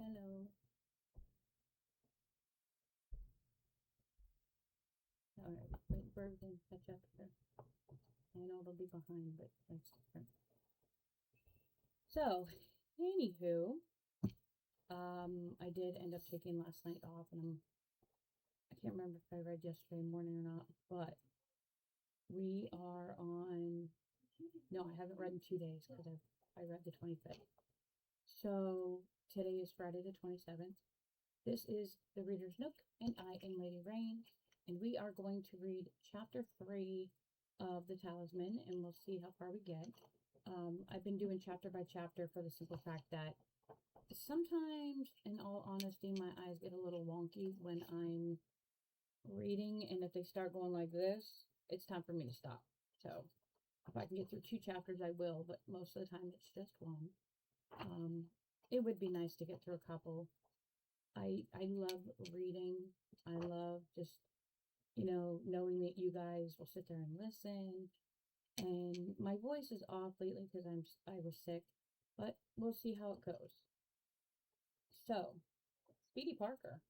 Hello. Alright, wait for everything to catch up here. I know they'll be behind, but that's different. So, anywho, I did end up taking last night off, and I can't remember if I read yesterday morning or not, but we are on, no, I haven't read in 2 days, because I read the 25th. So, today is Friday the 27th. This is the Reader's Nook, and I am Lady Rain, and we are going to read chapter 3 of the Talisman, and we'll see how far we get. I've been doing chapter by chapter for the simple fact that sometimes, in all honesty, my eyes get a little wonky when I'm reading, and if they start going like this, it's time for me to stop. So if I can get through 2 chapters, I will, but most of the time it's just one. It would be nice to get through a couple. I love reading. I love just, knowing that you guys will sit there and listen. And my voice is off lately because I was sick, but we'll see how it goes. So, Speedy Parker.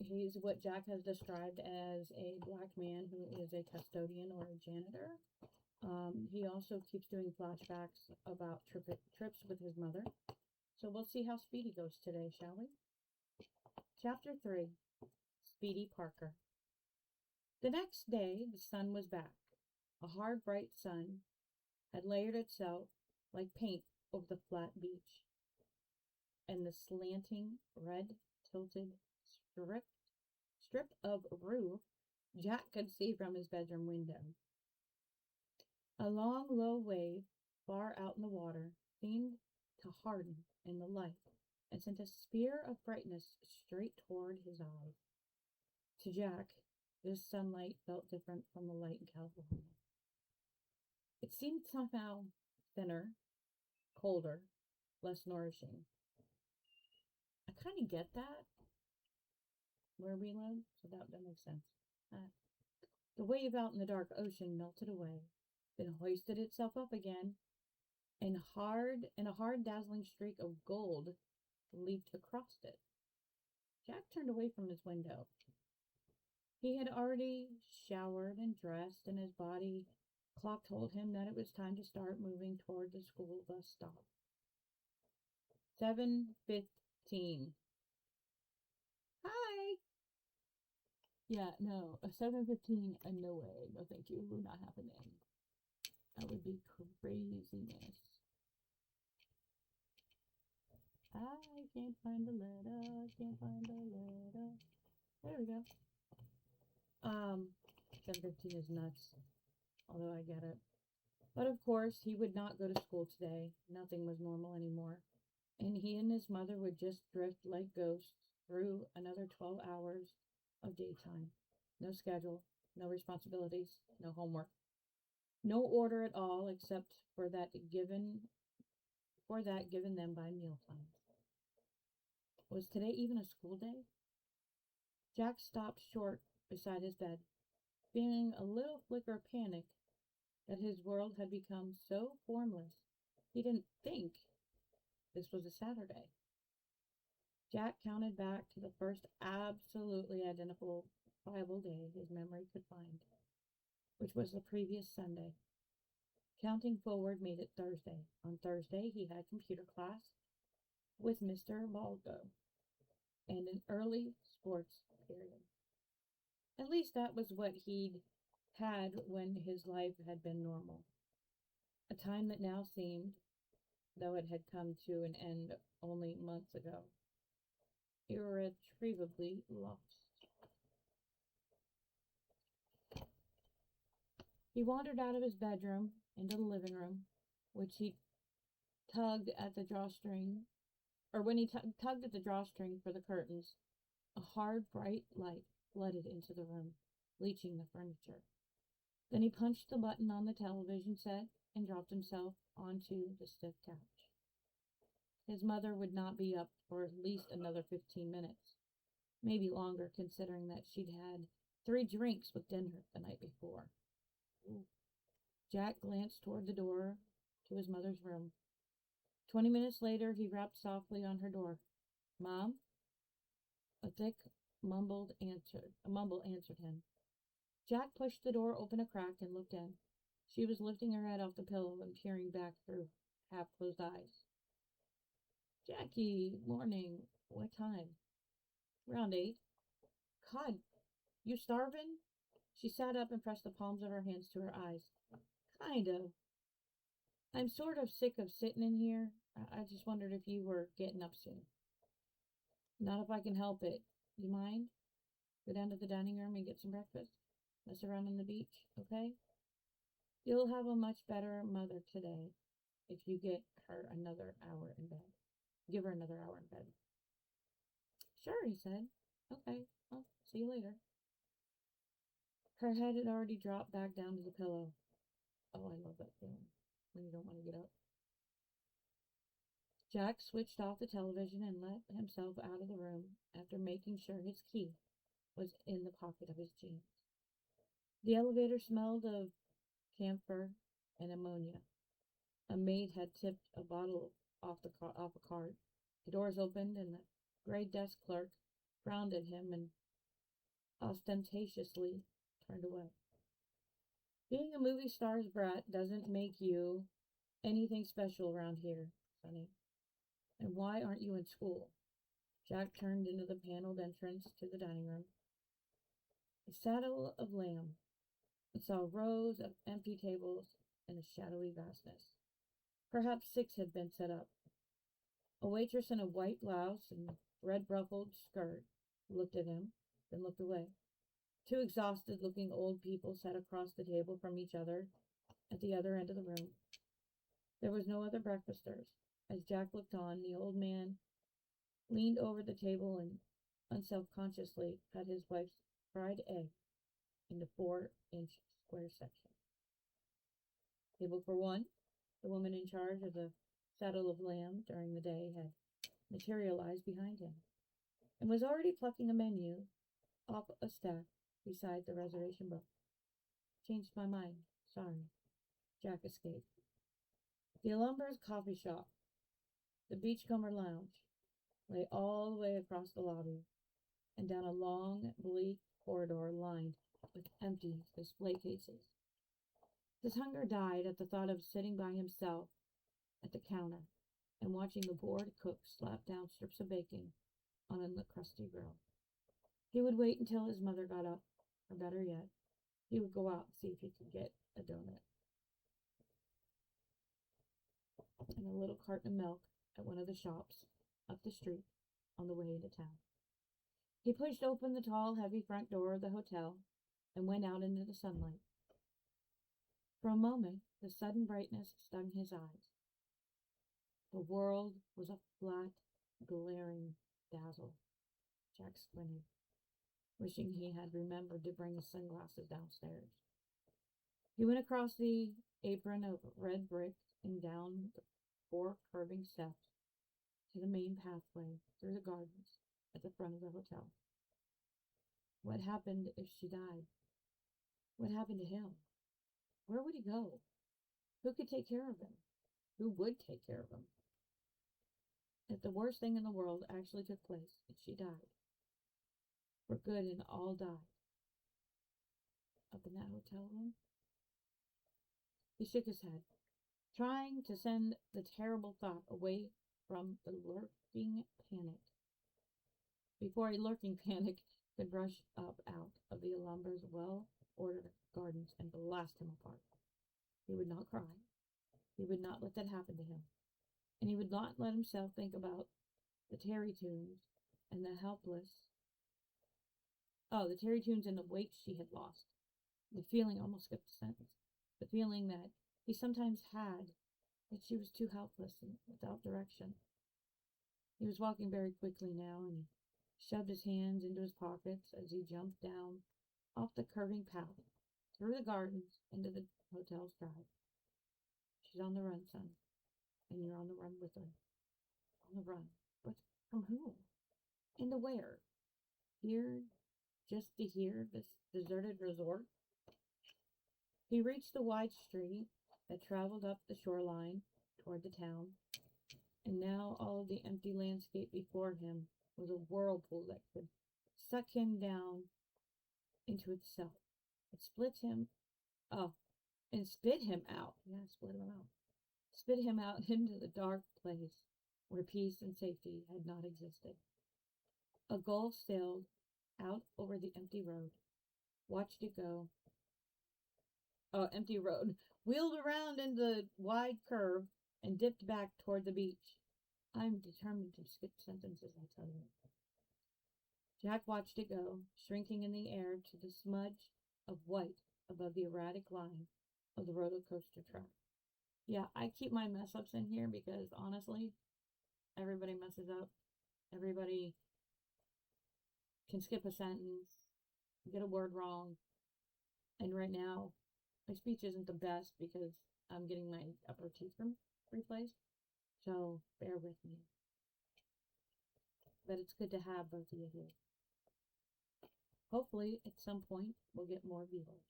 He's what Jack has described as a black man who is a custodian or a janitor. He also keeps doing flashbacks about trips with his mother. So we'll see how Speedy goes today, shall we? Chapter 3, Speedy Parker. The next day, the sun was back. A hard, bright sun had layered itself like paint over the flat beach, and the slanting, red-tilted strip of roof Jack could see from his bedroom window. A long, low wave far out in the water seemed to harden in the light and sent a spear of brightness straight toward his eyes. To Jack, this sunlight felt different from the light in California. It seemed somehow thinner, colder, less nourishing. I kind of get that where we live, so that makes sense. The wave out in the dark ocean melted away, then hoisted itself up again, and a hard dazzling streak of gold leaped across it. Jack turned away from his window. He had already showered and dressed, and his body clock told him that it was time to start moving toward the school bus stop. 7:15. Hi! Yeah, no, a 7:15, no way. No, thank you. Not happening. That would be craziness. I can't find the letter. Can't find the letter. There we go. 7:15 is nuts. Although I get it. But of course, he would not go to school today. Nothing was normal anymore. And he and his mother would just drift like ghosts through another 12 hours of daytime. No schedule, no responsibilities, no homework. No order at all except for that given them by mealtimes. Was today even a school day? Jack stopped short beside his bed, feeling a little flicker of panic that his world had become so formless he didn't think this was a Saturday. Jack counted back to the first absolutely identifiable day his memory could find, which was the previous Sunday. Counting forward made it Thursday. On Thursday, he had computer class with Mr. Baldo and an early sports period. At least that was what he'd had when his life had been normal. A time that now seemed, though it had come to an end only months ago, irretrievably lost. He wandered out of his bedroom into the living room, which he tugged at the drawstring, or when he tugged at the drawstring for the curtains, a hard, bright light flooded into the room, bleaching the furniture. Then he punched the button on the television set and dropped himself onto the stiff couch. His mother would not be up for at least another 15 minutes, maybe longer, considering that she'd had 3 drinks with dinner the night before. Jack glanced toward the door to his mother's room. 20 minutes later, he rapped softly on her door. Mom? A thick mumble answered him. Jack pushed the door open a crack and looked in. She was lifting her head off the pillow and peering back through half-closed eyes. Jackie, morning. What time? Around 8. God, you starving? She sat up and pressed the palms of her hands to her eyes. Kind of. I'm sort of sick of sitting in here. I just wondered if you were getting up soon. Not if I can help it. You mind? Go down to the dining room and get some breakfast. Mess around on the beach, okay? You'll have a much better mother today if you get her another hour in bed. Give her another hour in bed. Sure, he said. Okay, well, see you later. Her head had already dropped back down to the pillow. Oh, I love that feeling when you don't want to get up. Jack switched off the television and let himself out of the room after making sure his key was in the pocket of his jeans. The elevator smelled of camphor and ammonia. A maid had tipped a bottle off a cart. The doors opened and the gray desk clerk frowned at him and ostentatiously turned away. Being a movie star's brat doesn't make you anything special around here, Sonny. And why aren't you in school? Jack turned into the paneled entrance to the dining room. A saddle of lamb. It saw rows of empty tables and a shadowy vastness. Perhaps 6 had been set up. A waitress in a white blouse and red ruffled skirt looked at him, then looked away. 2 exhausted-looking old people sat across the table from each other at the other end of the room. There was no other breakfasters. As Jack looked on, the old man leaned over the table and unselfconsciously cut his wife's fried egg into 4-inch square sections. Table for 1. The woman in charge of the saddle of lamb during the day had materialized behind him and was already plucking a menu off a stack beside the reservation book. Changed my mind. Sorry. Jack escaped. The Alumbers coffee shop, the Beachcomber Lounge, lay all the way across the lobby and down a long, bleak corridor lined with empty display cases. His hunger died at the thought of sitting by himself at the counter and watching the bored cook slap down strips of bacon on a crusty grill. He would wait until his mother got up, or better yet, he would go out and see if he could get a donut and a little carton of milk at one of the shops up the street on the way into town. He pushed open the tall, heavy front door of the hotel and went out into the sunlight. For a moment, the sudden brightness stung his eyes. The world was a flat, glaring dazzle. Jack squinted, wishing he had remembered to bring his sunglasses downstairs. He went across the apron of red brick and down the 4 curving steps to the main pathway through the gardens at the front of the hotel. What happened if she died? What happened to him? Where would he go? Who could take care of him? Who would take care of him? If the worst thing in the world actually took place and she died, for good and all died, up in that hotel room? He shook his head, trying to send the terrible thought away from the lurking panic. Before a lurking panic could rush up out of the Alumbers' well-ordered gardens and blast him apart. He would not cry. He would not let that happen to him. And he would not let himself think about the Terry tunes and the Terry tunes and the weight she had lost. The feeling, almost skipped a sentence, the feeling that he sometimes had that she was too helpless and without direction. He was walking very quickly now, and he shoved his hands into his pockets as he jumped down off the curving path, through the gardens, into the hotel's drive. She's on the run, son, and you're on the run with her. On the run. But from whom? And to where? Here, just to hear this deserted resort? He reached the wide street that traveled up the shoreline toward the town And now all of the empty landscape before him was a whirlpool that could suck him down into itself. It split him, oh, and spit him out. Yeah, split him out. Spit him out into the dark place where peace and safety had not existed. A gull sailed out over the empty road, watched it go. Oh, empty road. Wheeled around in the wide curve and dipped back toward the beach. I'm determined to skip sentences, I tell you. Jack watched it go, shrinking in the air to the smudge of white above the erratic line of the roller coaster track. Yeah, I keep my mess ups in here because honestly, everybody messes up. Everybody can skip a sentence, get a word wrong. And right now, my speech isn't the best because I'm getting my upper teeth replaced. So bear with me. But it's good to have both of you here. Hopefully, at some point, we'll get more viewers.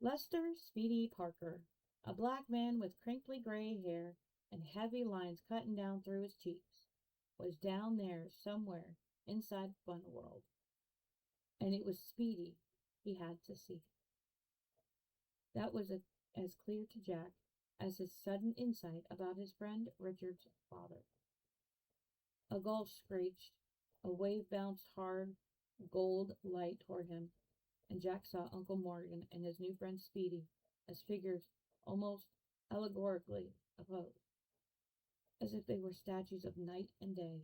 Lester Speedy Parker, a black man with crinkly gray hair and heavy lines cutting down through his cheeks, was down there somewhere inside Fun World. And it was Speedy he had to see. That was as clear to Jack as his sudden insight about his friend Richard's father. A gull screeched, a wave bounced hard gold light toward him, and Jack saw Uncle Morgan and his new friend Speedy as figures almost allegorically opposed, as if they were statues of night and day,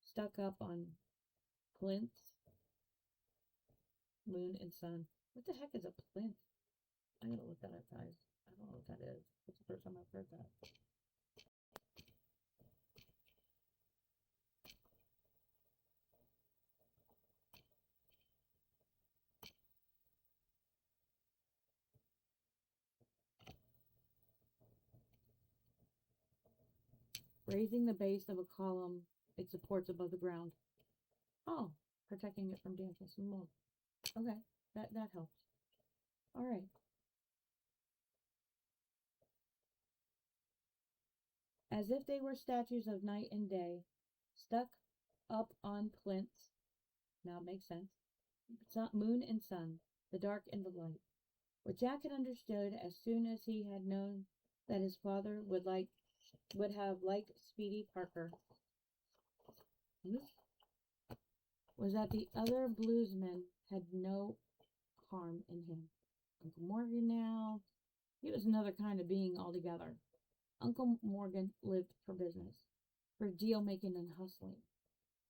stuck up on plinths, moon and sun. What the heck is a plinth? I gotta look that up, guys. I don't know what that is. It's the first time I've heard that. Raising the base of a column it supports above the ground. Oh, protecting it from dampness and mold. Okay, that helps. All right. As if they were statues of night and day, stuck up on plinths. Now it makes sense. Moon and sun, the dark and the light. What Jack had understood as soon as he had known that his father would have liked Speedy Parker was that the other bluesmen had no harm in him. Uncle Morgan now, he was another kind of being altogether. Uncle Morgan lived for business, for deal making and hustling,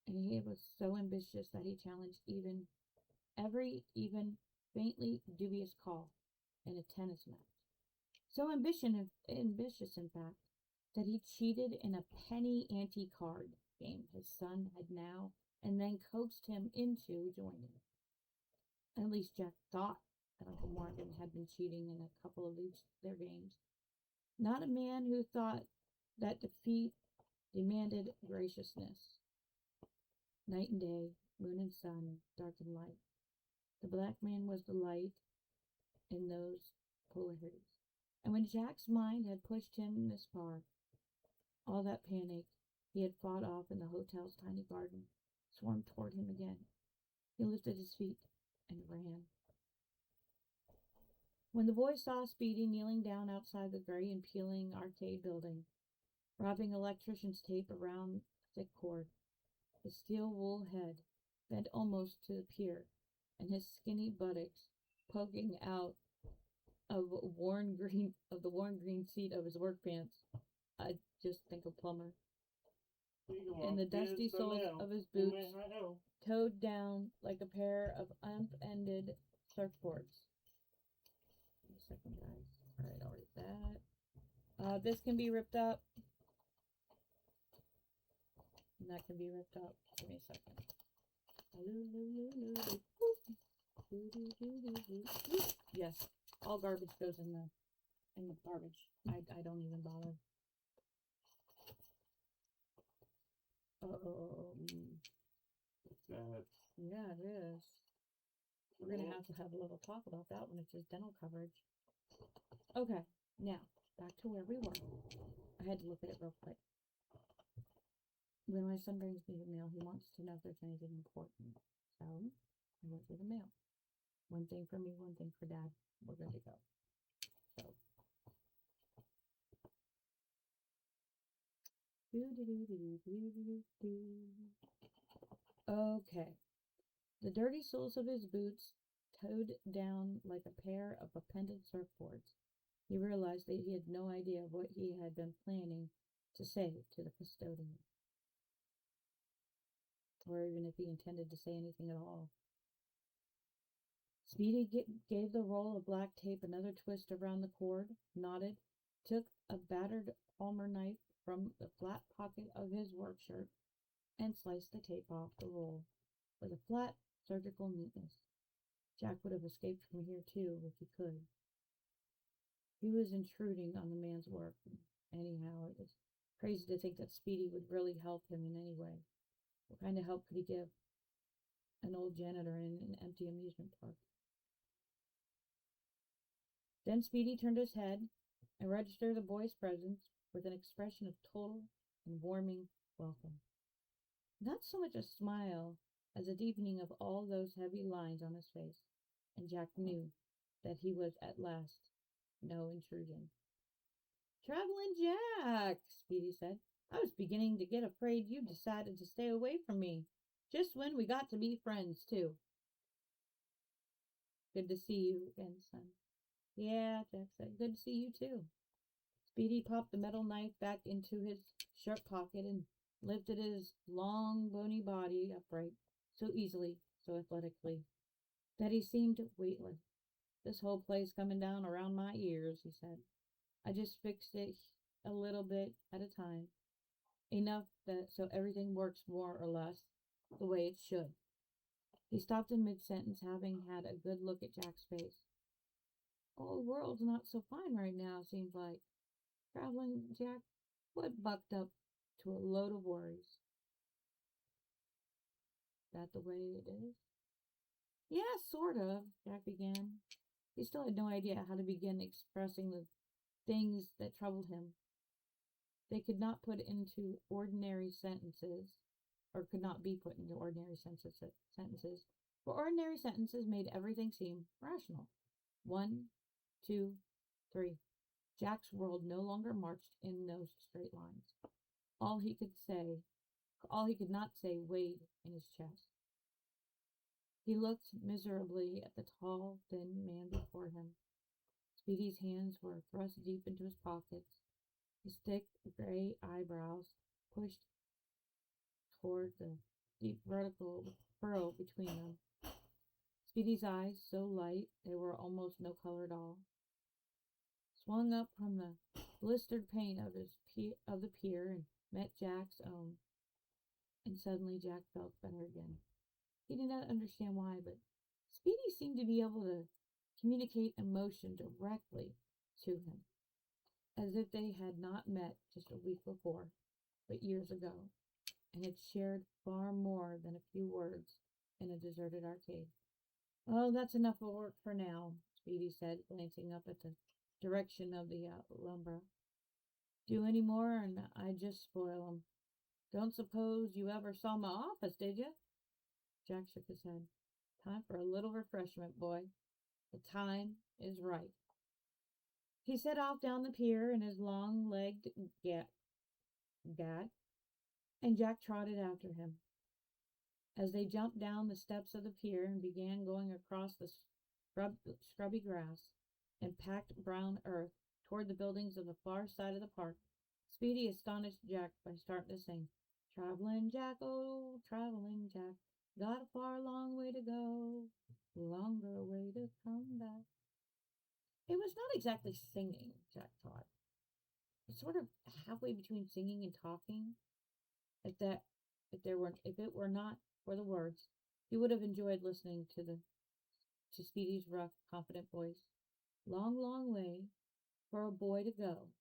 and he was so ambitious that he challenged every faintly dubious call in a tennis match. So ambitious, in fact, that he cheated in a penny ante card game his son had now, and then coaxed him into joining. At least Jack thought that Uncle Morgan had been cheating in a couple of their games. Not a man who thought that defeat demanded graciousness. Night and day, moon and sun, dark and light. The black man was the light in those polarities. And when Jack's mind had pushed him this far, all that panic he had fought off in the hotel's tiny garden swarmed toward him again. He lifted his feet and ran. When the boy saw Speedy kneeling down outside the gray and peeling arcade building, wrapping electrician's tape around thick cord, his steel wool head bent almost to the pier, and his skinny buttocks poking out of the worn green seat of his work pants, I just think of Plumber. And the dusty soles of his boots towed down like a pair of upended surfboards. Give me a second, guys. All right, I'll read that. This can be ripped up. And that can be ripped up. Give me a second. Yes, all garbage goes in the garbage. I don't even bother. What's that? Yeah, it is. We're gonna have to have a little talk about that when it's just dental coverage. Okay, now back to where we were. I had to look at it real quick. When my son brings me the mail, he wants to know if there's anything important. So I went through the mail. One thing for me, one thing for Dad. We're good to go. So. Okay. The dirty soles of his boots towed down like a pair of appended surfboards. He realized that he had no idea what he had been planning to say to the custodian, or even if he intended to say anything at all. Speedy gave the roll of black tape another twist around the cord, nodded, took a battered palmer knife from the flat pocket of his work shirt, and sliced the tape off the roll with a flat, surgical neatness. Jack would have escaped from here, too, if he could. He was intruding on the man's work. Anyhow, it was crazy to think that Speedy would really help him in any way. What kind of help could he give an old janitor in an empty amusement park? Then Speedy turned his head and registered the boy's presence with an expression of total and warming welcome. Not so much a smile as a deepening of all those heavy lines on his face, and Jack knew that he was at last no intrusion. "Traveling Jack," Speedy said. "I was beginning to get afraid you decided to stay away from me, just when we got to be friends, too." "Good to see you again, son." "Yeah," Jack said. "Good to see you, too." Speedy popped the metal knife back into his shirt pocket and lifted his long, bony body upright so easily, so athletically, that he seemed weightless. "This whole place coming down around my ears," he said. "I just fixed it a little bit at a time, enough that so everything works more or less the way it should." He stopped in mid-sentence, having had a good look at Jack's face. "Oh, the world's not so fine right now, seems like. Traveling Jack, what bucked up to a load of worries." "That the way it is?" "Yeah, sort of," Jack began. He still had no idea how to begin expressing the things that troubled him. They could not put into ordinary sentences, or could not be put into ordinary sentences, for ordinary sentences made everything seem rational. 1, 2, 3. Jack's world no longer marched in those straight lines. All he could not say weighed in his chest. He looked miserably at the tall, thin man before him. Speedy's hands were thrust deep into his pockets, his thick gray eyebrows pushed toward the deep vertical furrow between them. Speedy's eyes, so light they were almost no color at all, swung up from the blistered paint of the pier and met Jack's own. And suddenly Jack felt better again. He did not understand why, but Speedy seemed to be able to communicate emotion directly to him, as if they had not met just a week before, but years ago, and had shared far more than a few words in a deserted arcade. "Oh, that's enough of work for now," Speedy said, glancing up at the direction of the Alhambra. "Do any more, and I just spoil 'em. Don't suppose you ever saw my office, did you?" Jack shook his head. "Time for a little refreshment, boy. The time is right." He set off down the pier in his long-legged gad, and Jack trotted after him. As they jumped down the steps of the pier and began going across the scrubby grass and packed brown earth toward the buildings of the far side of the park, Speedy astonished Jack by starting to sing, "Traveling Jack, oh, traveling Jack, got a far long way to go, longer way to come back." It was not exactly singing, Jack thought. It's sort of halfway between singing and talking. If it were not for the words, he would have enjoyed listening to Speedy's rough, confident voice. "Long, long way for a boy to go,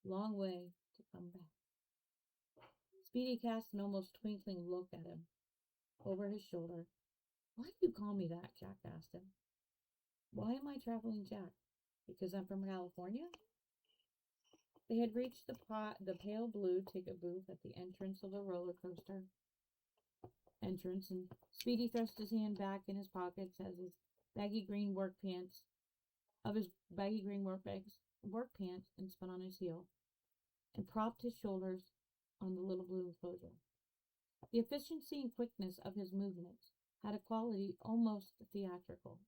long way to come back." Speedy cast an almost twinkling look at him over his shoulder. "Why do you call me that?" Jack asked him. "Why am I Traveling Jack? Because I'm from California?" They had reached the pale blue ticket booth at the entrance of the roller coaster entrance, and Speedy thrust his hand back in his pockets as his baggy green work pants work pants and spun on his heel and propped his shoulders on the little blue enclosure. The efficiency and quickness of his movements had a quality almost theatrical,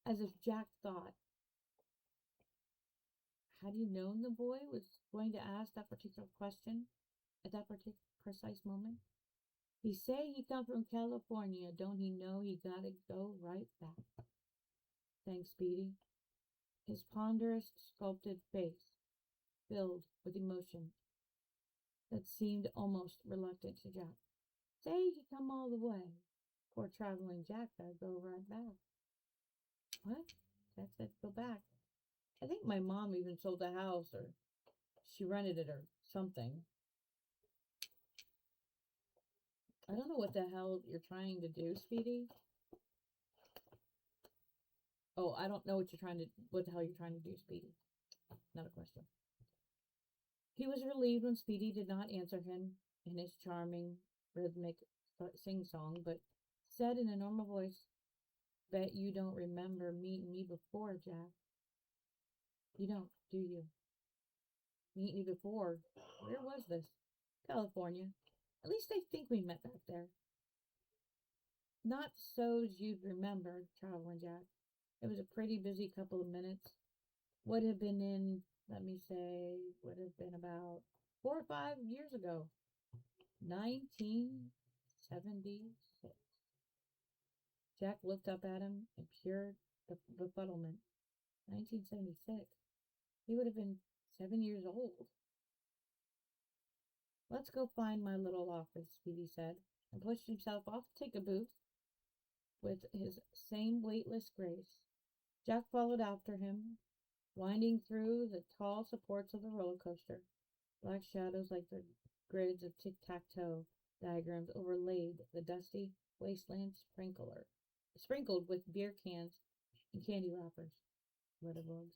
as if Jack thought, had he known the boy was going to ask that particular question at that precise moment? He say he come from California, don't he know he gotta go right back? Thanks, Speedy. His ponderous, sculpted face filled with emotion that seemed almost reluctant to Jack. Say he come all the way. Poor traveling Jack gotta go right back. What? Jack said, go back. I think my mom even sold the house, or she rented it, or something. I don't know what the hell you're trying to do, Speedy. Oh, I don't know what the hell you're trying to do, Speedy. Not a question. He was relieved when Speedy did not answer him in his charming, rhythmic sing-song, but said in a normal voice, bet you don't remember meeting me before, Jack. You don't, do you? Meet me before? Where was this? California. At least I think we met back there. Not so's you'd remember, traveling Jack. It was a pretty busy couple of minutes. Would have been would have been about 4 or 5 years ago. 1976. Jack looked up at him in pure befuddlement. 1976. He would have been 7 years old. Let's go find my little office, Speedy said, and pushed himself off the ticket booth with his same weightless grace. Jack followed after him, winding through the tall supports of the roller coaster. Black shadows like the grids of tic-tac-toe diagrams overlaid the dusty wasteland sprinkled with beer cans and candy wrappers. Letterbugs.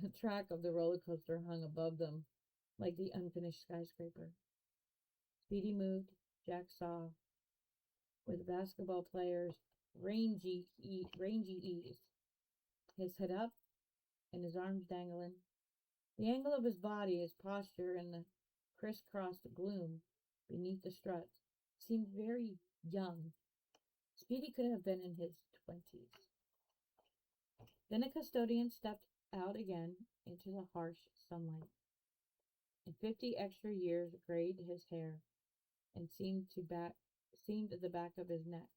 The track of the roller coaster hung above them like the unfinished skyscraper. Speedy moved, Jack saw, with basketball players' rangy ease, his head up and his arms dangling. The angle of his body, his posture, and the crisscrossed gloom beneath the struts seemed very young. Speedy could have been in his 20s. Then a custodian stepped out again into the harsh sunlight, and 50 extra years grayed his hair and seemed at the back of his neck.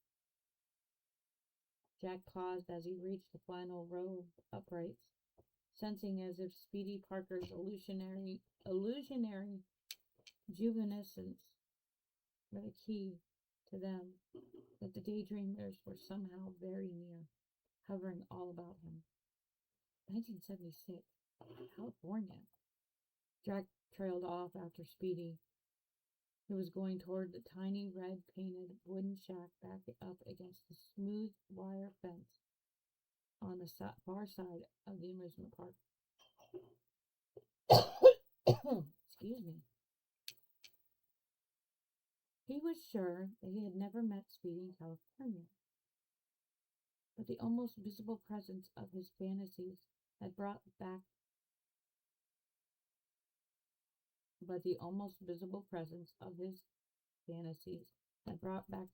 Jack paused as he reached the final row of uprights, sensing as if Speedy Parker's illusionary juvenescence were the key to them, that the daydreamers were somehow very near, hovering all about him. 1976, California. Jack trailed off after Speedy, who was going toward the tiny red painted wooden shack back up against the smooth wire fence on the far side of the amusement park. Excuse me. He was sure that he had never met Speedy in California, but the almost visible presence of his fantasies had brought back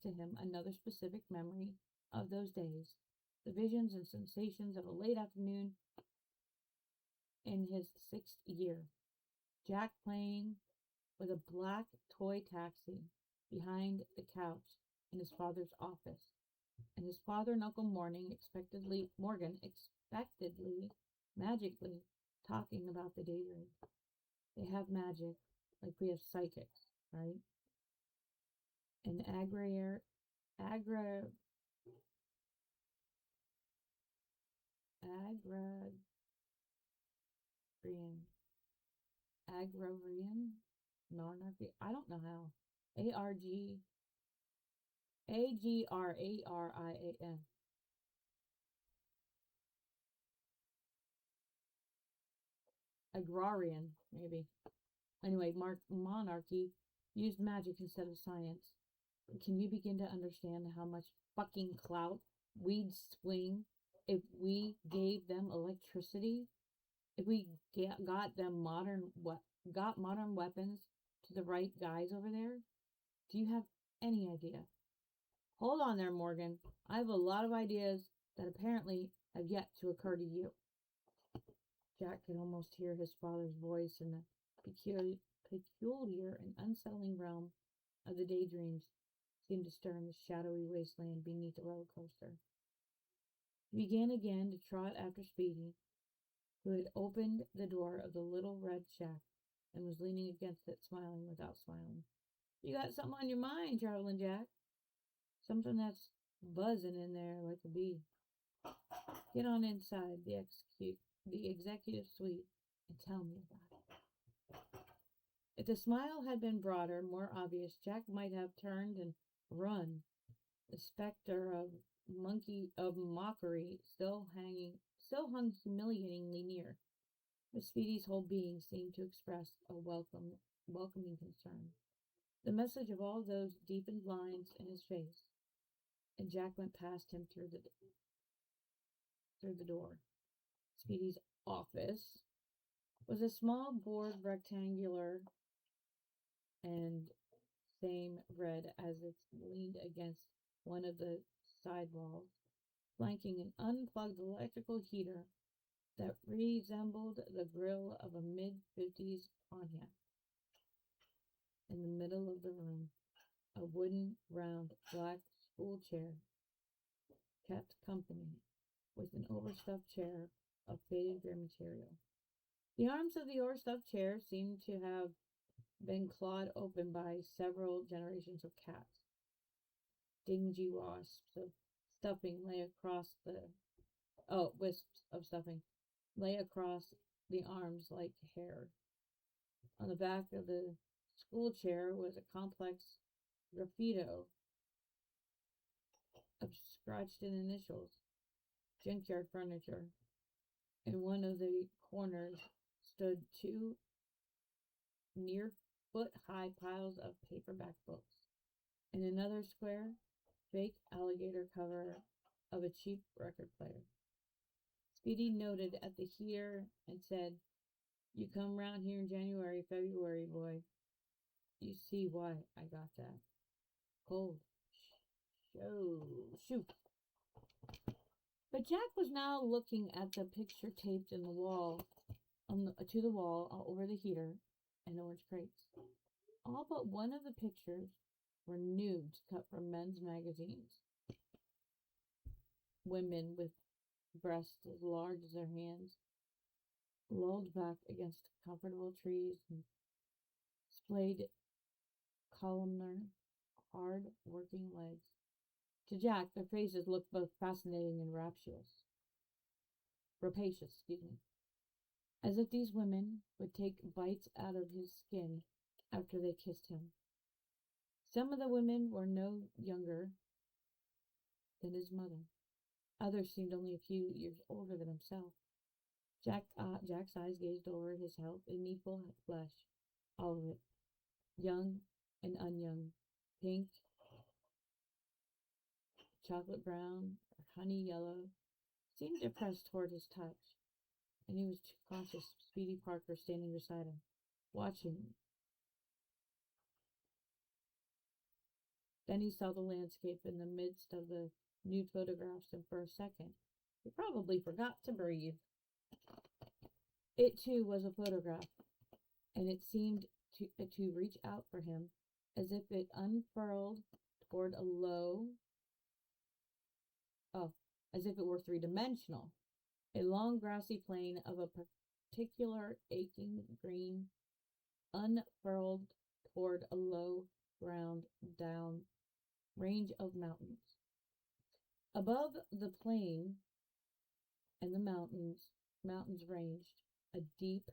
to him another specific memory of those days, the visions and sensations of a late afternoon in his 6th year. Jack playing with a black toy taxi behind the couch in his father's office, and his father and Uncle Morgan expectedly, magically talking about the daydream. They have magic, like we have psychics, right? And agrarian, monarchy. I don't know how. Agrarian. agrarian, maybe. Anyway, monarchy used magic instead of science. Can you begin to understand how much fucking clout we'd swing if we gave them electricity? If we got them modern weapons to the right guys over there? Do you have any idea? Hold on there, Morgan. I have a lot of ideas that apparently have yet to occur to you. Jack could almost hear his father's voice in the peculiar and unsettling realm of the daydreams seemed to stir in the shadowy wasteland beneath the roller coaster. He began again to trot after Speedy, who had opened the door of the little red shack and was leaning against it, smiling without smiling. You got something on your mind, Traveling Jack? Something that's buzzing in there like a bee. Get on inside the executive suite and tell me about it. If the smile had been broader, more obvious, Jack might have turned and run. The specter of mockery still hung humiliatingly near. But Speedy's whole being seemed to express a welcoming concern. The message of all those deepened lines in his face, and Jack went past him through the door. Speedy's office was a small board rectangular and same red as it leaned against one of the side walls, flanking an unplugged electrical heater that resembled the grill of a mid-50s Pontiac. In the middle of the room, a wooden, round, black school chair kept company with an overstuffed chair of faded gray material. The arms of the overstuffed chair seemed to have been clawed open by several generations of cats. Dingy wisps of stuffing lay across the arms like hair. On the back of the school chair was a complex graffito of scratched in initials, junkyard furniture. In one of the corners stood two near foot-high piles of paperback books. In another square, fake alligator cover of a cheap record player. Speedy noted at the heater and said, "You come round here in January, February, boy. You see why I got that. Cold. Shoot." But Jack was now looking at the picture taped in the wall, to the wall over the heater and orange crates. All but one of the pictures were nudes cut from men's magazines. Women with breasts as large as their hands, lulled back against comfortable trees and splayed columnar, hard-working legs. To Jack, their faces looked both fascinating and rapacious, as if these women would take bites out of his skin after they kissed him. Some of the women were no younger than his mother. Others seemed only a few years older than himself. Jack's eyes gazed over his needful flesh, all of it, young and unyoung, pink, chocolate brown, or honey yellow, seemed to press toward his touch, and he was too conscious of Speedy Parker standing beside him, watching. Then he saw the landscape in the midst of the nude photographs, and for a second, he probably forgot to breathe. It, too, was a photograph, and it seemed to reach out for him as if it unfurled toward as if it were three-dimensional. A long grassy plain of a particular aching green unfurled toward a low ground down range of mountains. Above the plain and the mountains ranged a deep,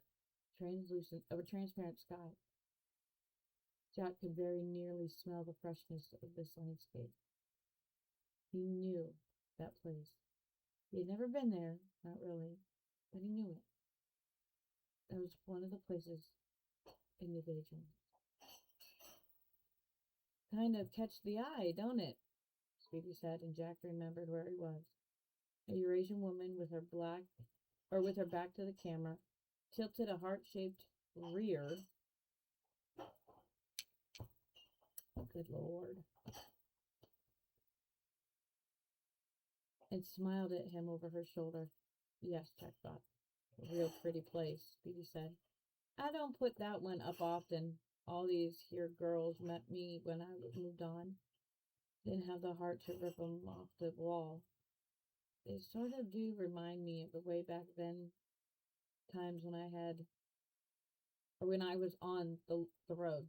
transparent sky. Jack could very nearly smell the freshness of this landscape. He knew that place. He had never been there, not really, but he knew it. That was one of the places in the daydream. Kind of catch the eye, don't it? Speedy said, and Jack remembered where he was. A Eurasian woman with her back to the camera, tilted a heart-shaped rear. Good Lord. And smiled at him over her shoulder. Yes, Jack thought. A real pretty place, Speedy said. I don't put that one up often. All these here girls met me when I moved on. Didn't have the heart to rip 'em off the wall. They sort of do remind me of the way back then times when when I was on the road.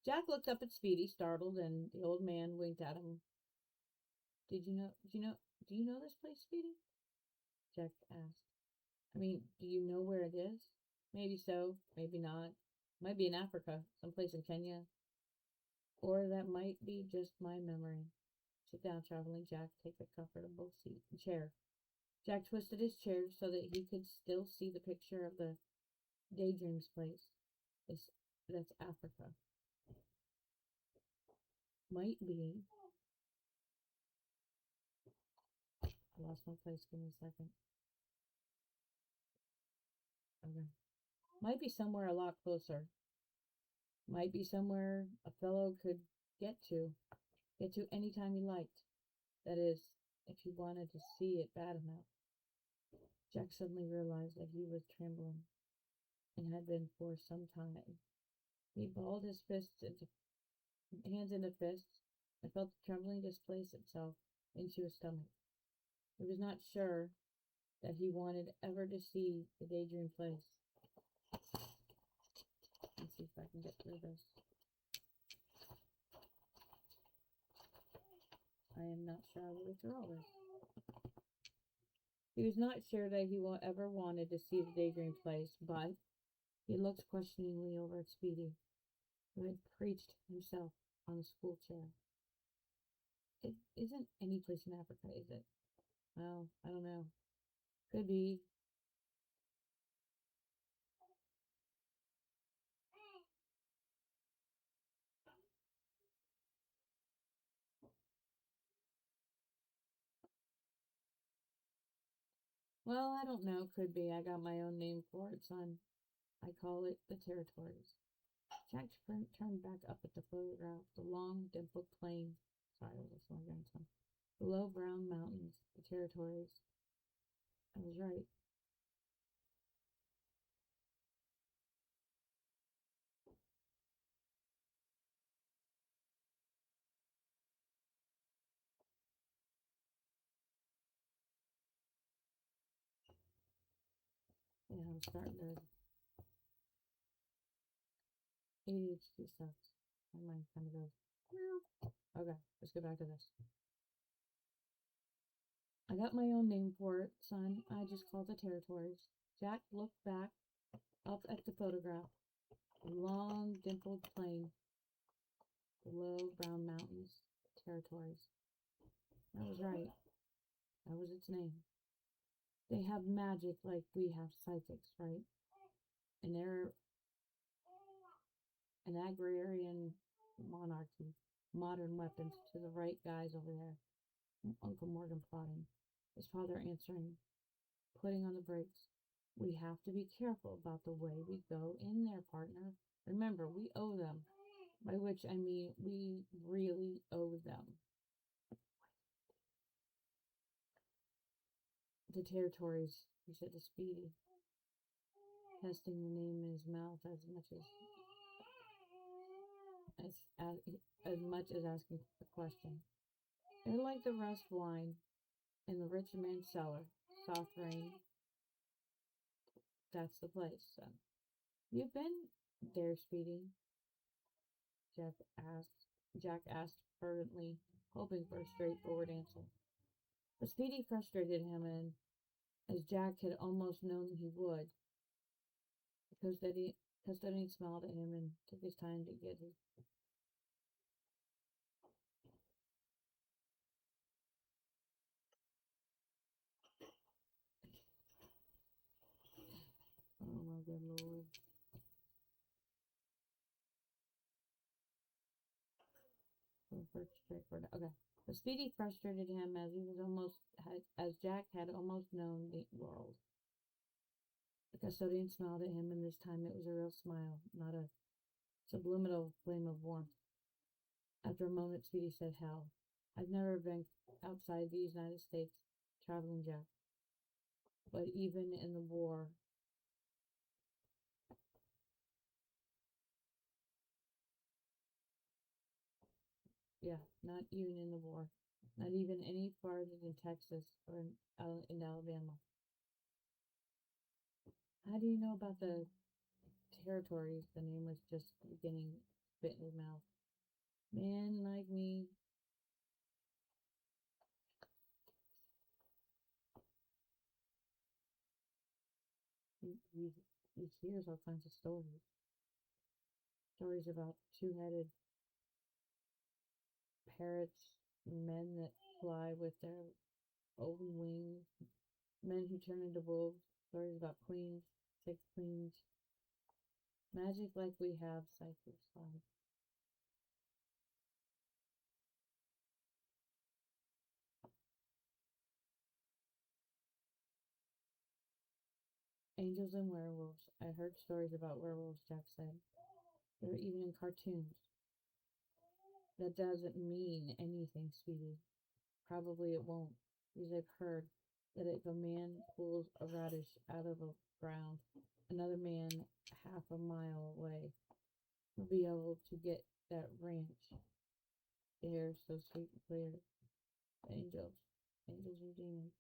Jack looked up at Speedy, startled, and the old man winked at him. Do you know this place, Speedy? Jack asked. I mean, do you know where it is? Maybe so, maybe not. Might be in Africa, someplace in Kenya. Or that might be just my memory. Sit down, traveling Jack. Take a comfortable chair. Jack twisted his chair so that he could still see the picture of the Daydream's place. That's Africa. Might be. I lost my place. Give me a second. Okay. Might be somewhere a lot closer. Might be somewhere a fellow could get to anytime he liked. That is, if he wanted to see it bad enough. Jack suddenly realized that he was trembling, and had been for some time. He balled his hands into fists, and felt the trembling displace itself into his stomach. He was not sure that he wanted ever to see the Daydream place. Let's see if I can get through this. I am not sure I will get through all this. He was not sure that he ever wanted to see the Daydream place, but he looked questioningly over at Speedy, who had preached himself on the school chair. It isn't any place in Africa, is it? Well, I don't know. Could be. Well, I don't know. Could be. I got my own name for it, son. I call it the territories. Jack turned back up at the photograph. The long, dimpled plain. Sorry, that's my grandson. The low brown mountains. The territories. I was right. Yeah, I'm starting to. ADHD sucks. My mind kind of goes. Okay, let's get back to this. I got my own name for it, son. I just call it the territories. Jack looked back up at the photograph. The long, dimpled plain. The low, brown mountains. Territories. I was right. That was its name. They have magic like we have psychics, right? And they're an agrarian monarchy. Modern weapons to the right guys over there. Uncle Morgan plotting. His father answering. Putting on the brakes. We have to be careful about the way we go in there, partner. Remember, we owe them. By which I mean we really owe them. The territories, he said to Speedy, testing the name in his mouth as much as asking a question. They're like the rust wine in the rich man's cellar. Soft rain. That's the place, son. You've been there, Speedy? Jack asked fervently, hoping for a straightforward answer. But Speedy frustrated him, and as Jack had almost known he would, the custodian smiled at him and took his time to get his. Oh my Oh, good lord. Okay. The Speedy frustrated him as he was as Jack had almost known the world. The custodian smiled at him, and this time it was a real smile, not a subliminal flame of warmth. After a moment, Speedy said, "Hell, I've never been outside the United States traveling, Jack. But even in the war, not even in the war, not even any farther than Texas or in Alabama. How do you know about the territories?" The name was just beginning to spit in his mouth. "Man like me, he hears all kinds of stories. Stories about two-headed parrots, men that fly with their open wings, men who turn into wolves, stories about queens, sick queens, magic like we have, Cypress life. Angels and werewolves. I heard stories about werewolves," Jack said. "They're even in cartoons." "That doesn't mean anything, sweetie. Probably it won't, because I've heard that if a man pulls a radish out of the ground, another man half a mile away will be able to get that ranch. The air so sweet and clear. Angels. Angels or demons.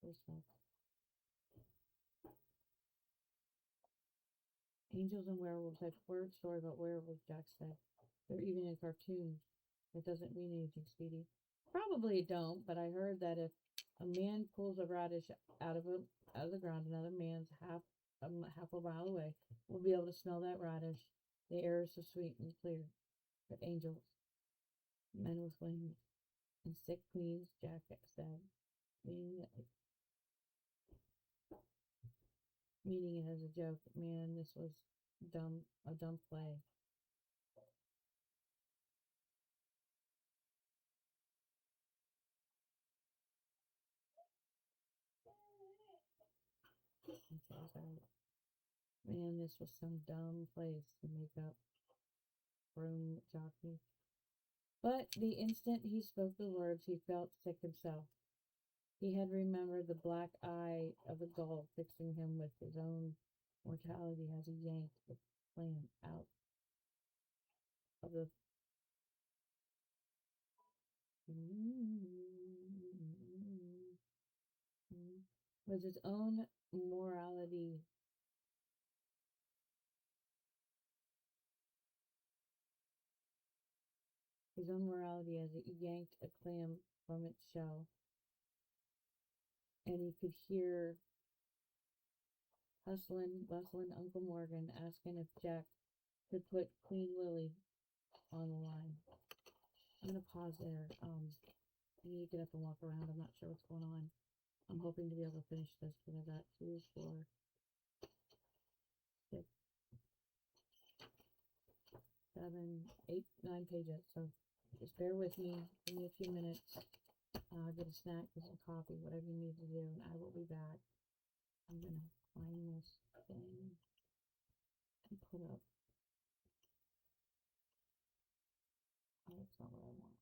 Respect. Angels and werewolves. I've heard stories about werewolves," Jack said. "They're even in cartoons. That doesn't mean anything, Speedy." "Probably it don't, but I heard that if a man pulls a radish out of the ground, another man's half a mile away will be able to smell that radish. The air is so sweet and clear. They're angels, men with wings, and sick queens," Jack said, meaning it as a joke. Man, this was a dumb play. Man, this was some dumb place to make up broom jockey. But the instant he spoke the words, he felt sick himself. He had remembered the black eye of the gull fixing him with his own mortality as he yanked the clam out of the was his own morality. His own morality as it yanked a clam from its shell, and he could hear bustling Uncle Morgan asking if Jack could put Queen Lily on the line. I'm gonna pause there. I need to get up and walk around. I'm not sure what's going on. I'm hoping to be able to finish this because I got 2, 4, 6, 7, 8, 9 pages. So just bear with me. Give me a few minutes. Get a snack, get some coffee, whatever you need to do, and I will be back. I'm gonna find this thing and put up. Oh, that's not what I want.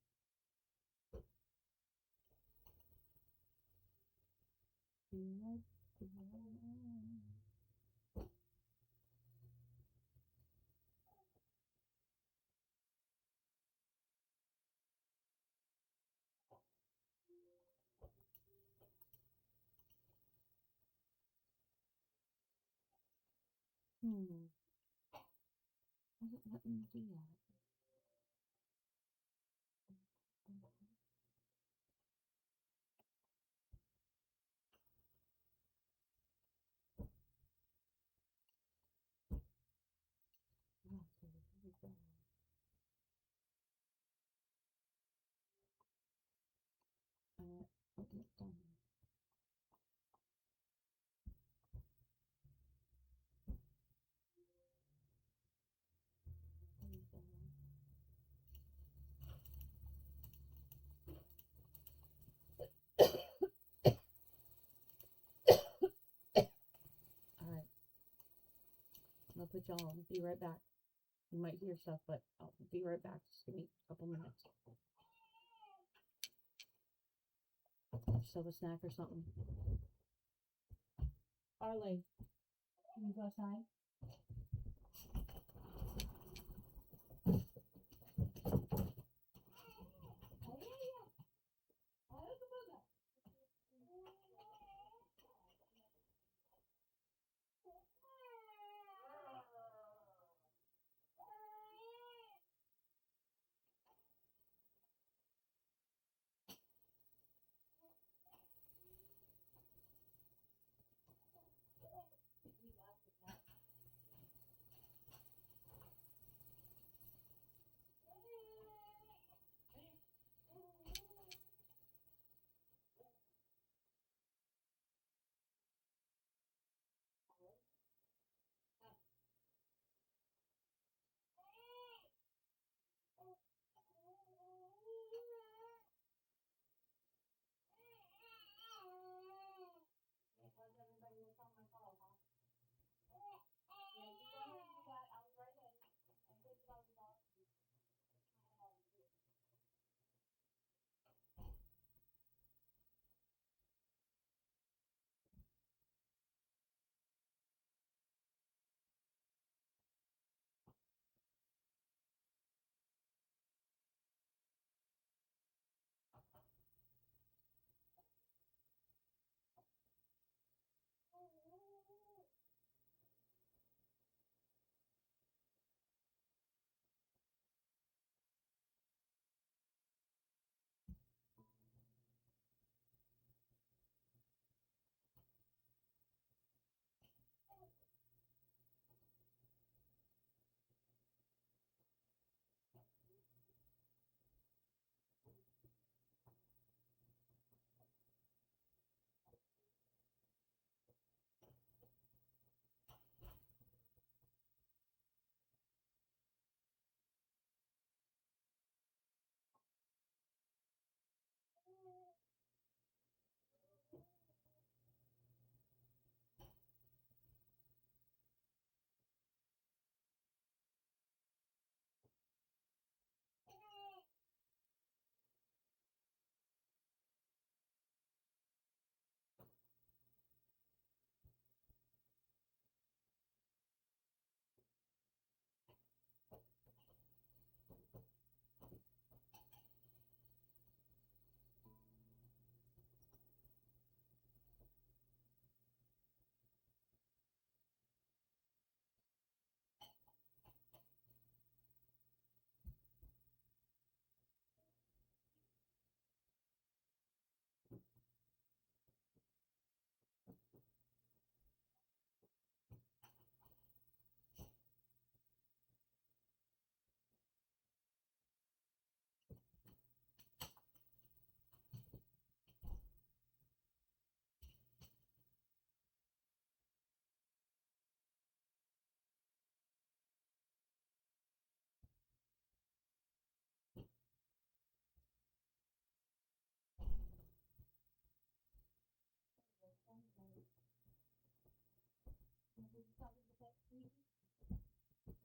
Doesn't let me do that. Okay, here we go. Oh, it's done. with y'all. Be right back. You might hear stuff, but I'll be right back. Just give me a couple minutes. Just have a snack or something. Arlie, can you go outside?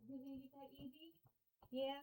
You gonna get that easy? Yeah.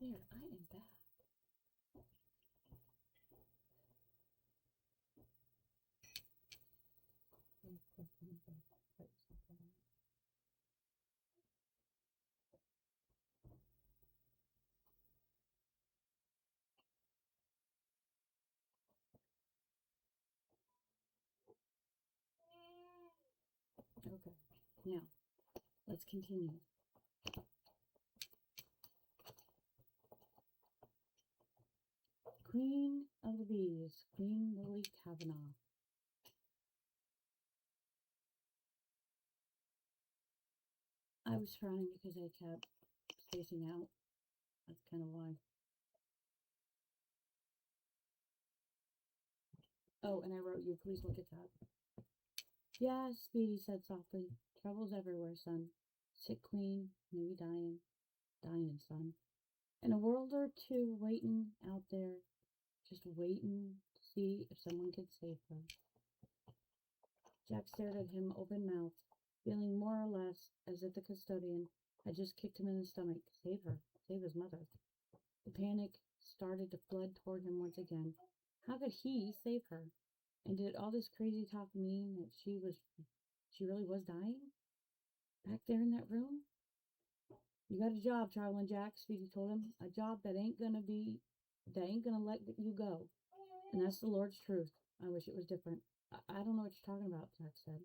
There, I am back. Okay, now let's continue. Queen of the Bees, Queen Lily Kavanaugh. I was frowning because I kept spacing out. That's kind of why. Oh, and I wrote you, please look at that. Yes, Speedy said softly. Trouble's everywhere, son. Sick queen, maybe dying. Dying, son. And a world or two waiting out there, just waiting to see if someone could save her. Jack stared at him open-mouthed, feeling more or less as if the custodian had just kicked him in the stomach. Save her. Save his mother. The panic started to flood toward him once again. How could he save her? And did all this crazy talk mean that she really was dying? Back there in that room? You got a job, Traveling Jack, Speedy told him. A job that ain't gonna let you go. And that's the Lord's truth. I wish it was different. I don't know what you're talking about, Jack said.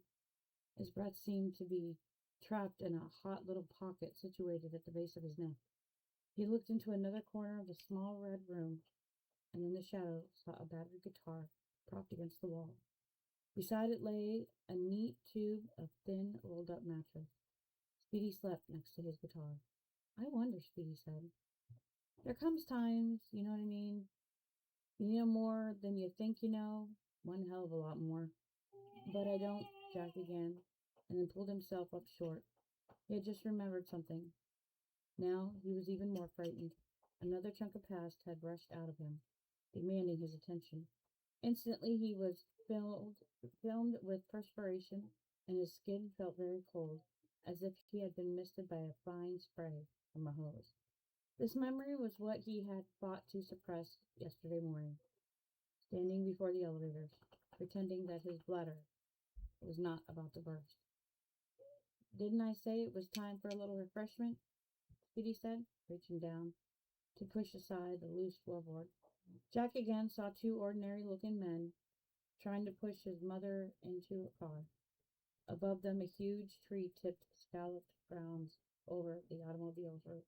His breath seemed to be trapped in a hot little pocket situated at the base of his neck. He looked into another corner of the small red room, and in the shadow saw a battered guitar propped against the wall. Beside it lay a neat tube of thin, rolled-up mattress. Speedy slept next to his guitar. I wonder, Speedy said. There comes times, you know what I mean? You know more than you think you know. One hell of a lot more. But I don't, Jack began, and then pulled himself up short. He had just remembered something. Now he was even more frightened. Another chunk of past had rushed out of him, demanding his attention. Instantly he was filmed with perspiration, and his skin felt very cold, as if he had been misted by a fine spray from a hose. This memory was what he had fought to suppress yesterday morning, standing before the elevators, pretending that his bladder was not about to burst. Didn't I say it was time for a little refreshment? Speedy said, reaching down to push aside the loose floorboard. Jack again saw two ordinary-looking men trying to push his mother into a car. Above them, a huge tree tipped scalloped grounds over the automobile's roof.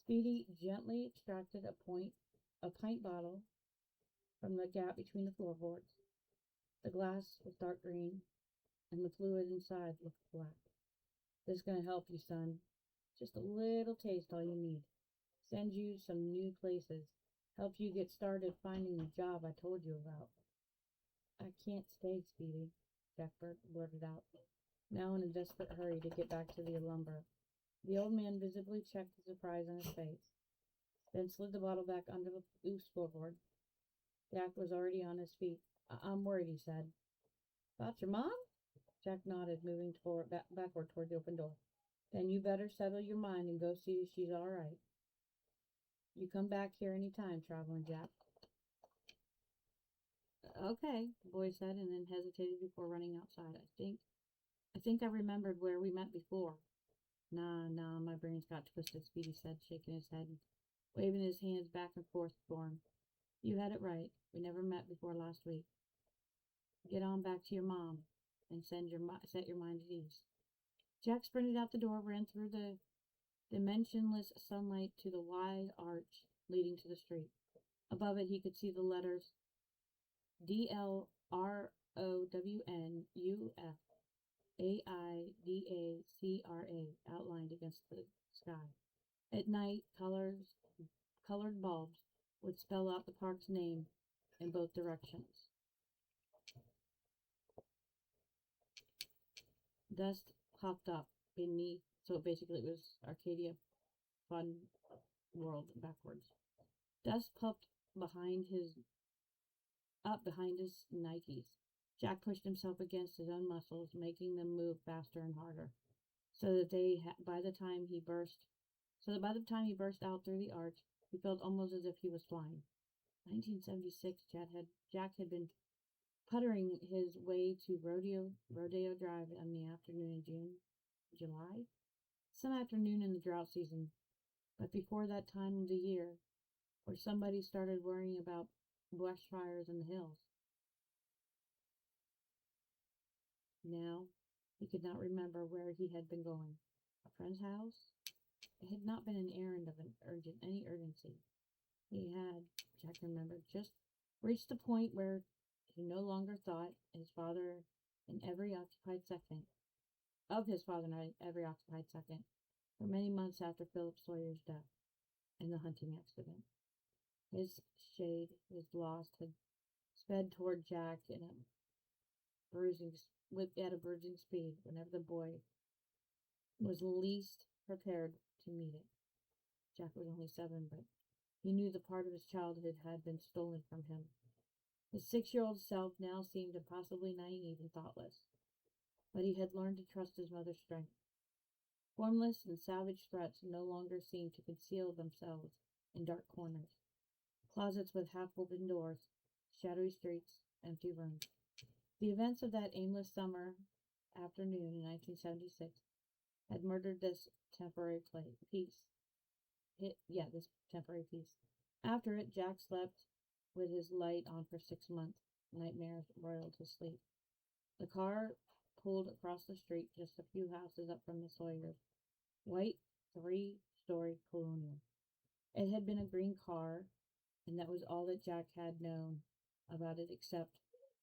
Speedy gently extracted a pint bottle from the gap between the floorboards. The glass was dark green, and the fluid inside looked black. This is going to help you, son. Just a little taste, all you need. Send you some new places. Help you get started finding the job I told you about. I can't stay, Speedy, Jack blurted out, now in a desperate hurry to get back to the lumber. The old man visibly checked the surprise on his face, then slid the bottle back under the loose floorboard. Jack was already on his feet. I'm worried, he said. About your mom? Jack nodded, moving backward toward the open door. Then you better settle your mind and go see if she's all right. You come back here any time, Traveling Jack. Okay, the boy said, and then hesitated before running outside. I think I remembered where we met before. Nah, my brain's got twisted, Speedy said, shaking his head and waving his hands back and forth for him. You had it right. We never met before last week. Get on back to your mom and set your mind at ease. Jack sprinted out the door, ran through the dimensionless sunlight to the wide arch leading to the street. Above it, he could see the letters DLROWNUFAIDACRA outlined against the sky. At night, colored bulbs would spell out the park's name in both directions. Dust popped up beneath, so basically it was Arcadia Fun World backwards. Dust popped behind his Nikes. Jack pushed himself against his own muscles, making them move faster and harder, so that by the time he burst out through the arch, he felt almost as if he was flying. 1976, Jack had been puttering his way to Rodeo Drive on the afternoon in July, some afternoon in the drought season, but before that time of the year, where somebody started worrying about bushfires in the hills. Now, he could not remember where he had been going. A friend's house? It had not been an errand of any urgency. He had, Jack remembered, just reached a point where he no longer thought his father in every occupied second of his father in every occupied second for many months after Philip Sawyer's death and the hunting accident. His shade, his lost, had sped toward Jack at a bruising speed whenever the boy was least prepared to meet it. Jack was only 7, but he knew the part of his childhood had been stolen from him. His 6-year-old self now seemed impossibly naive and thoughtless, but he had learned to trust his mother's strength. Formless and savage threats no longer seemed to conceal themselves in dark corners, closets with half-open doors, shadowy streets, empty rooms. The events of that aimless summer afternoon in 1976 had murdered this temporary peace. This temporary peace. After it, Jack slept with his light on for 6 months. Nightmares roiled his sleep. The car pulled across the street just a few houses up from the Sawyers. White, 3-story colonial. It had been a green car, and that was all that Jack had known about it, except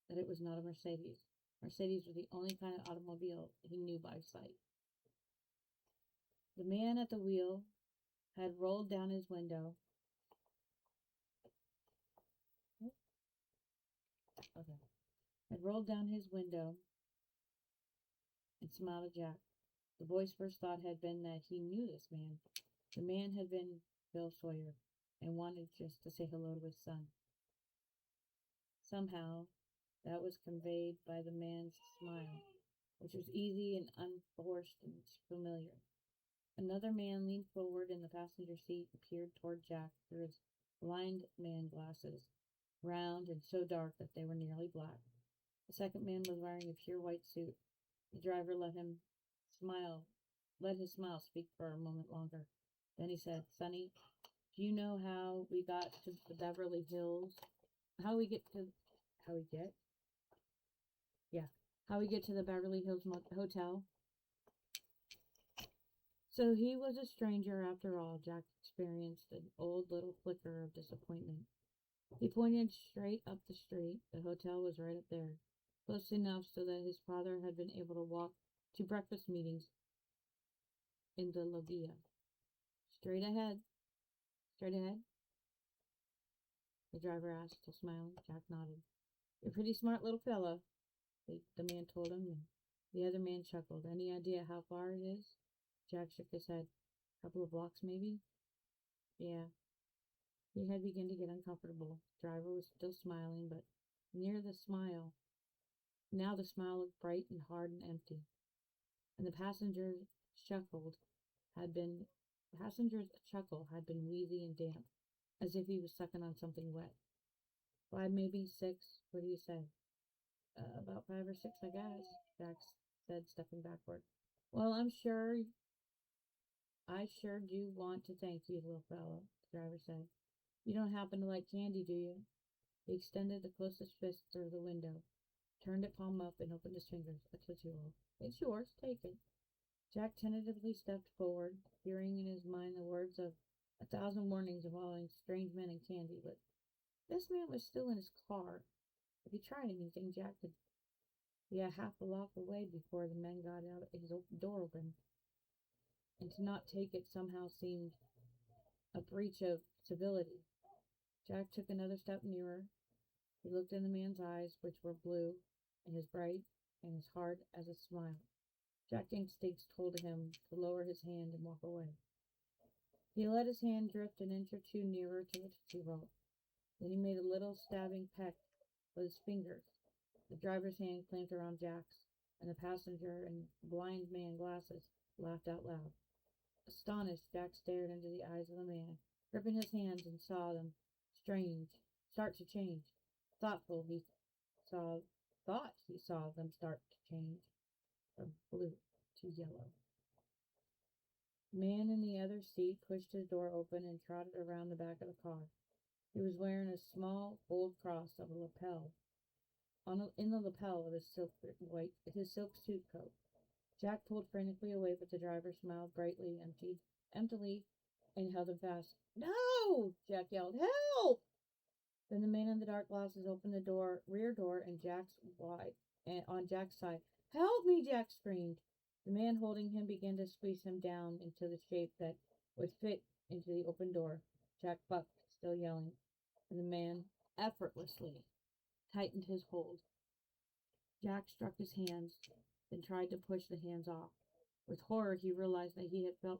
that it was not a Mercedes. Mercedes was the only kind of automobile he knew by sight. The man at the wheel had rolled down his window. Had rolled down his window and smiled at Jack. The boy's first thought had been that he knew this man. The man had been Bill Sawyer and wanted just to say hello to his son. Somehow, that was conveyed by the man's smile, which was easy and unforced and familiar. Another man leaned forward in the passenger seat and peered toward Jack through his blind man glasses, round and so dark that they were nearly black. The second man was wearing a pure white suit. The driver let his smile speak for a moment longer. Then he said, "Sonny, do you know how we got to the Beverly Hills? How we get to the Beverly Hills Hotel?" So he was a stranger after all. Jack experienced an old little flicker of disappointment. He pointed straight up the street. The hotel was right up there, close enough so that his father had been able to walk to breakfast meetings in the loggia. Straight ahead. Straight ahead? The driver asked, still smiling. Jack nodded. "You're a pretty smart little fella," the man told him, and the other man chuckled. "Any idea how far it is?" Jack shook his head. "A couple of blocks, maybe?" "Yeah." He had begun to get uncomfortable. The driver was still smiling, but near the smile. Now the smile looked bright and hard and empty. And the passenger's chuckle had been wheezy and damp, as if he was sucking on something wet. "5, maybe 6. What do you say?" About 5 or 6, I guess," Jack said, stepping backward. "Well, I sure do want to thank you, little fellow," the driver said. "You don't happen to like candy, do you?" He extended the closest fist through the window, turned it palm up, and opened his fingers. "A Tootsie Roll. It's yours. Take it." Jack tentatively stepped forward, hearing in his mind the words of 1,000 warnings involving strange men and candy, but this man was still in his car. If he tried anything, Jack could be a half a block away before the men got out his door open. And to not take it somehow seemed a breach of civility. Jack took another step nearer. He looked in the man's eyes, which were blue and as bright and as hard as a smile. Jack's instincts told him to lower his hand and walk away. He let his hand drift an inch or two nearer to the Tootsie Roll. Then he made a little stabbing peck with his fingers. The driver's hand clamped around Jack's, and the passenger in blind man glasses laughed out loud. Astonished, Jack stared into the eyes of the man, gripping his hands, and saw them start to change. Thought he saw them start to change from blue to yellow. The man in the other seat pushed his door open and trotted around the back of the car. He was wearing a small gold cross of a lapel in the lapel of his silk suit coat. Jack pulled frantically away, but the driver smiled brightly, emptily, and held him fast. No! Jack yelled. Help! Then the man in the dark glasses opened the rear door, and on Jack's side. Help me! Jack screamed. The man holding him began to squeeze him down into the shape that would fit into the open door. Jack bucked, still yelling, and the man effortlessly tightened his hold. Jack struck his hands, then tried to push the hands off. With horror, he realized that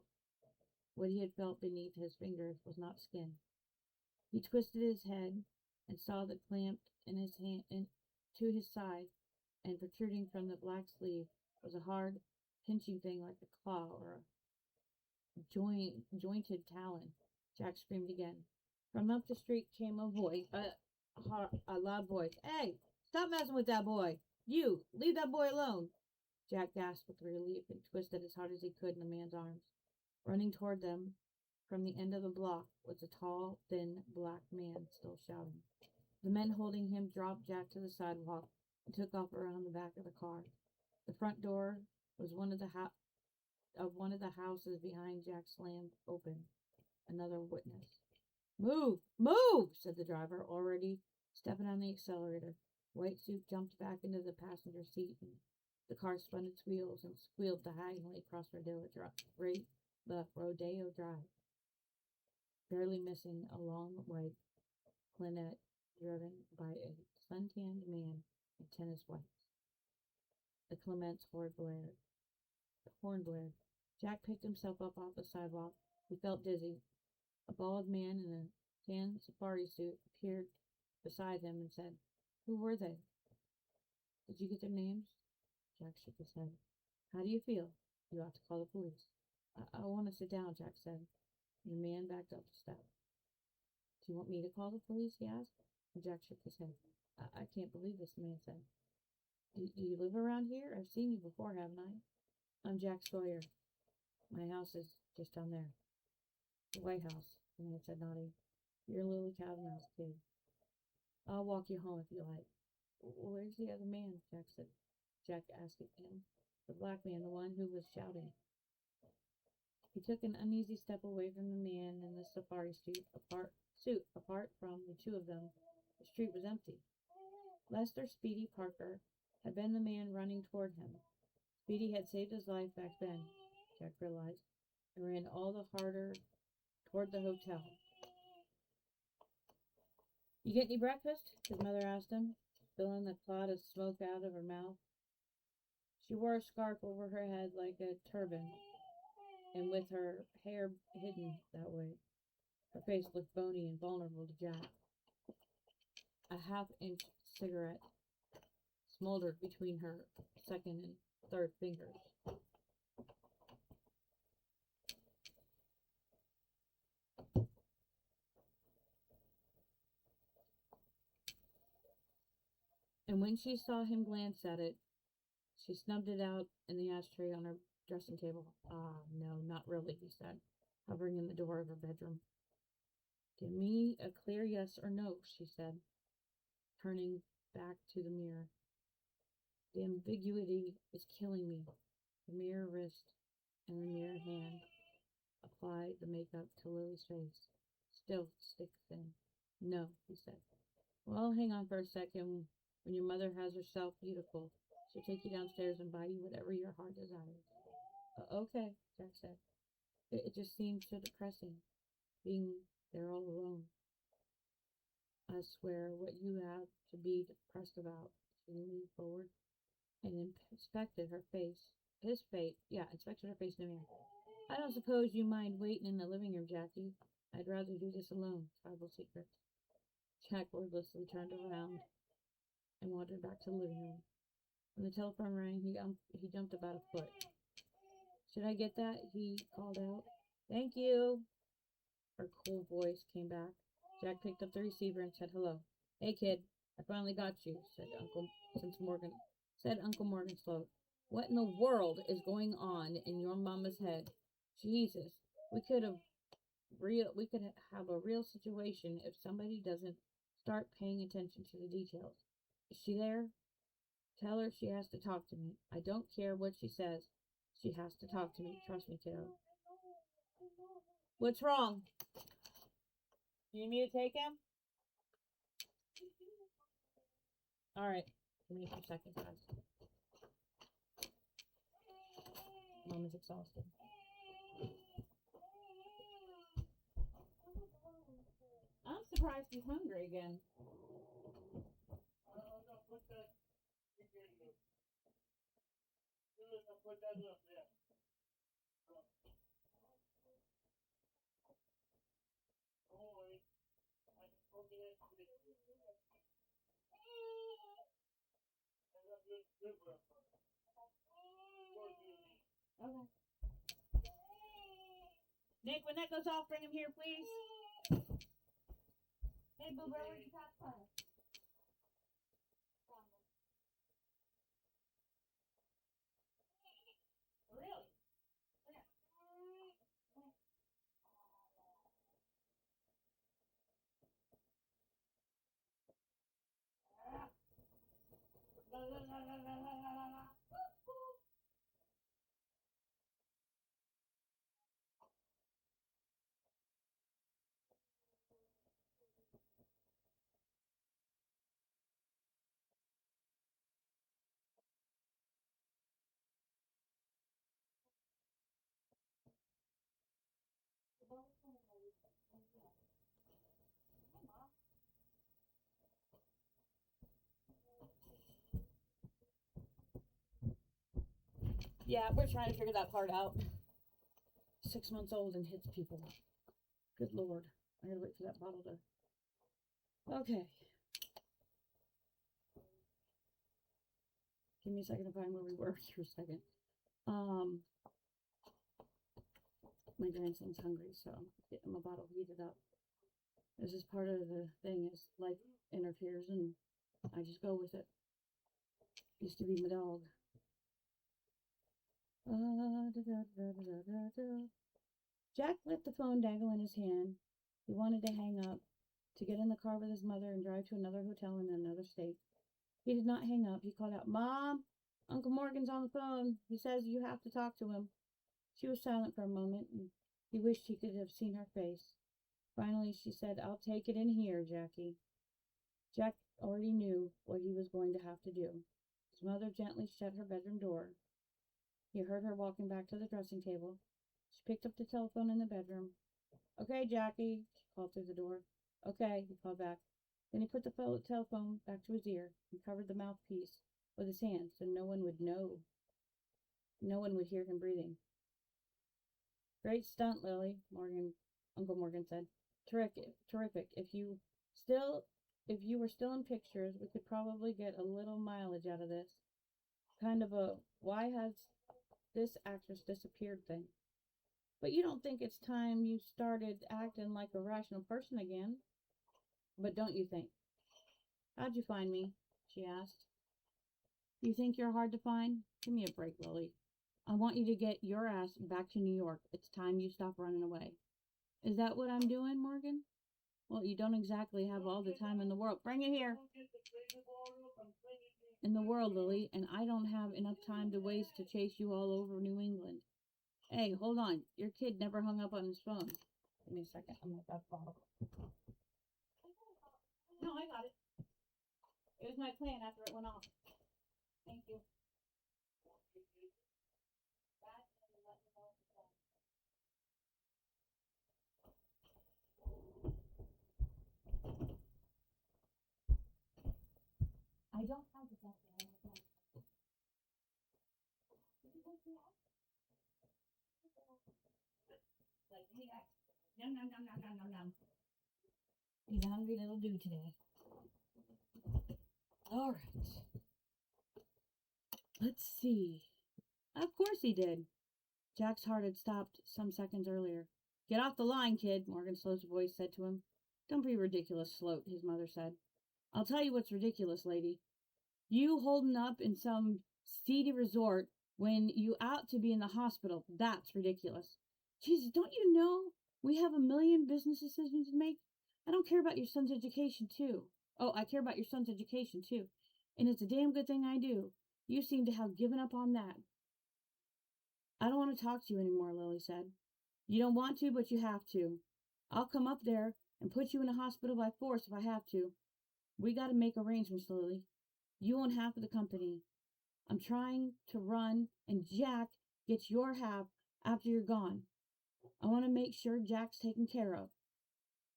what he had felt beneath his fingers was not skin. He twisted his head and saw the clamp in his hand to his side, and protruding from the black sleeve was a hard, pinching thing like a claw or a jointed talon. Jack screamed again. From up the street came a loud voice. Hey, stop messing with that boy! You, leave that boy alone! Jack gasped with relief and twisted as hard as he could in the man's arms. Running toward them from the end of the block was a tall, thin, black man still shouting. The men holding him dropped Jack to the sidewalk and took off around the back of the car. The front door was one of the houses behind Jack slammed open. Another witness. Move! Move! Said the driver, already stepping on the accelerator. White suit jumped back into the passenger seat, and the car spun its wheels and squealed diagonally across the Rodeo Drive, barely missing a long white Clinette driven by a sun-tanned man in tennis whites. The Clement's horn blared. Jack picked himself up off the sidewalk. He felt dizzy. A bald man in a tan safari suit appeared beside him and said, Who were they? Did you get their names? Jack shook his head. How do you feel? You ought to call the police. I want to sit down, Jack said. And the man backed up a step. Do you want me to call the police? He asked. And Jack shook his head. I can't believe this, the man said. Do you live around here? I've seen you before, haven't I? I'm Jack Sawyer. My house is just down there. The White House, the man said, nodding. You're a Lily Cavanagh's kid. I'll walk you home if you like. Where's the other man? Jack said. Jack asked him. The black man, the one who was shouting. He took an uneasy step away from the man in the safari suit. Apart from the two of them, the street was empty. Lester Speedy Parker had been the man running toward him. Speedy had saved his life back then, Jack realized, and ran all the harder toward the hotel. You get any breakfast? His mother asked him, spilling the cloud of smoke out of her mouth. She wore a scarf over her head like a turban, and with her hair hidden that way, her face looked bony and vulnerable to Jack. A half-inch cigarette smoldered between her second and third fingers. And when she saw him glance at it, she snubbed it out in the ashtray on her dressing table. No, not really, he said, hovering in the door of her bedroom. Give me a clear yes or no, she said, turning back to the mirror. The ambiguity is killing me. The mirror wrist and the mirror hand applied the makeup to Lily's face. Still stick thin. No, he said. Well, hang on for a second. When your mother has herself beautiful, she'll take you downstairs and buy you whatever your heart desires. Okay, Jack said. It just seems so depressing, being there all alone. I swear what you have to be depressed about. She leaned forward and inspected her face. Inspected her face in the mirror. I don't suppose you mind waiting in the living room, Jackie. I'd rather do this alone. Tribal secrets. Jack wordlessly turned around and wandered back to the living room. When the telephone rang, he jumped about a foot. Should I get that? He called out. Thank you. Her cool voice came back. Jack picked up the receiver and said hello. Hey, kid, I finally got you, said Uncle Morgan slow. What in the world is going on in your mama's head? Jesus, we could have a real situation if somebody doesn't start paying attention to the details. Is she there? Tell her she has to talk to me. I don't care what she says. She has to talk to me. Trust me, kiddo. What's wrong? Do you need me to take him? Alright. Give me 2 seconds, guys. Mom is exhausted. I'm surprised he's hungry again. Okay. Nick, when that goes off, bring him here, please. Hey, Boo, where's your pacifier? Really? Yeah, we're trying to figure that part out. 6 months old and hits people. Good Lord. I gotta wait for that bottle to... Okay. Give me a second to find where we were for a second. My grandson's hungry, so I'm getting my bottle heated up. This is part of the thing, is life interferes and I just go with it. Used to be my dog. Jack let the phone dangle in his hand. He wanted to hang up, to get in the car with his mother and drive to another hotel in another state. He did not hang up. He called out, "Mom, Uncle Morgan's on the phone. He says you have to talk to him." She was silent for a moment, and he wished he could have seen her face. Finally, she said, "I'll take it in here, Jackie." Jack already knew what he was going to have to do. His mother gently shut her bedroom door. He heard her walking back to the dressing table. She picked up the telephone in the bedroom. "Okay, Jackie," she called through the door. "Okay," he called back. Then he put the telephone back to his ear and covered the mouthpiece with his hand so no one would know. No one would hear him breathing. "Great stunt, Lily," Uncle Morgan said. Terrific. If you were still in pictures, we could probably get a little mileage out of this. Kind of a why has this actress disappeared thing. But you don't think it's time you started acting like a rational person again? But don't you think? "How'd you find me?" she asked. "You think you're hard to find? Give me a break, Lily. I want you to get your ass back to New York. It's time you stop running away." "Is that what I'm doing, Morgan?" "Well, you don't exactly have all the time in the world." "Bring it here." "In the world, Lily, and I don't have enough time to waste to chase you all over New England." "Hey, hold on. Your kid never hung up on his phone." Give me a second. I'm gonna grab the bottle. No, I got it. It was my plan after it went off. Thank you. I don't have the best one. Like, hey, yum, yum, yum, yum, yum, yum, yum. He's a hungry little dude today. All right. Let's see. Of course he did. Jack's heart had stopped some seconds earlier. "Get off the line, kid," Morgan Sloat's voice said to him. "Don't be ridiculous, Sloat," his mother said. "I'll tell you what's ridiculous, lady. You holding up in some seedy resort when you ought to be in the hospital. That's ridiculous. Jesus, don't you know we have a million business decisions to make? I don't care about your son's education, too. Oh, I care about your son's education, too. And it's a damn good thing I do. You seem to have given up on that." "I don't want to talk to you anymore," Lily said. You don't want to, but you have to. I'll come up there and put you in a hospital by force if I have to. We got to make arrangements, Lily. You own half of the company. I'm trying to run, and Jack gets your half after you're gone. I want to make sure Jack's taken care of.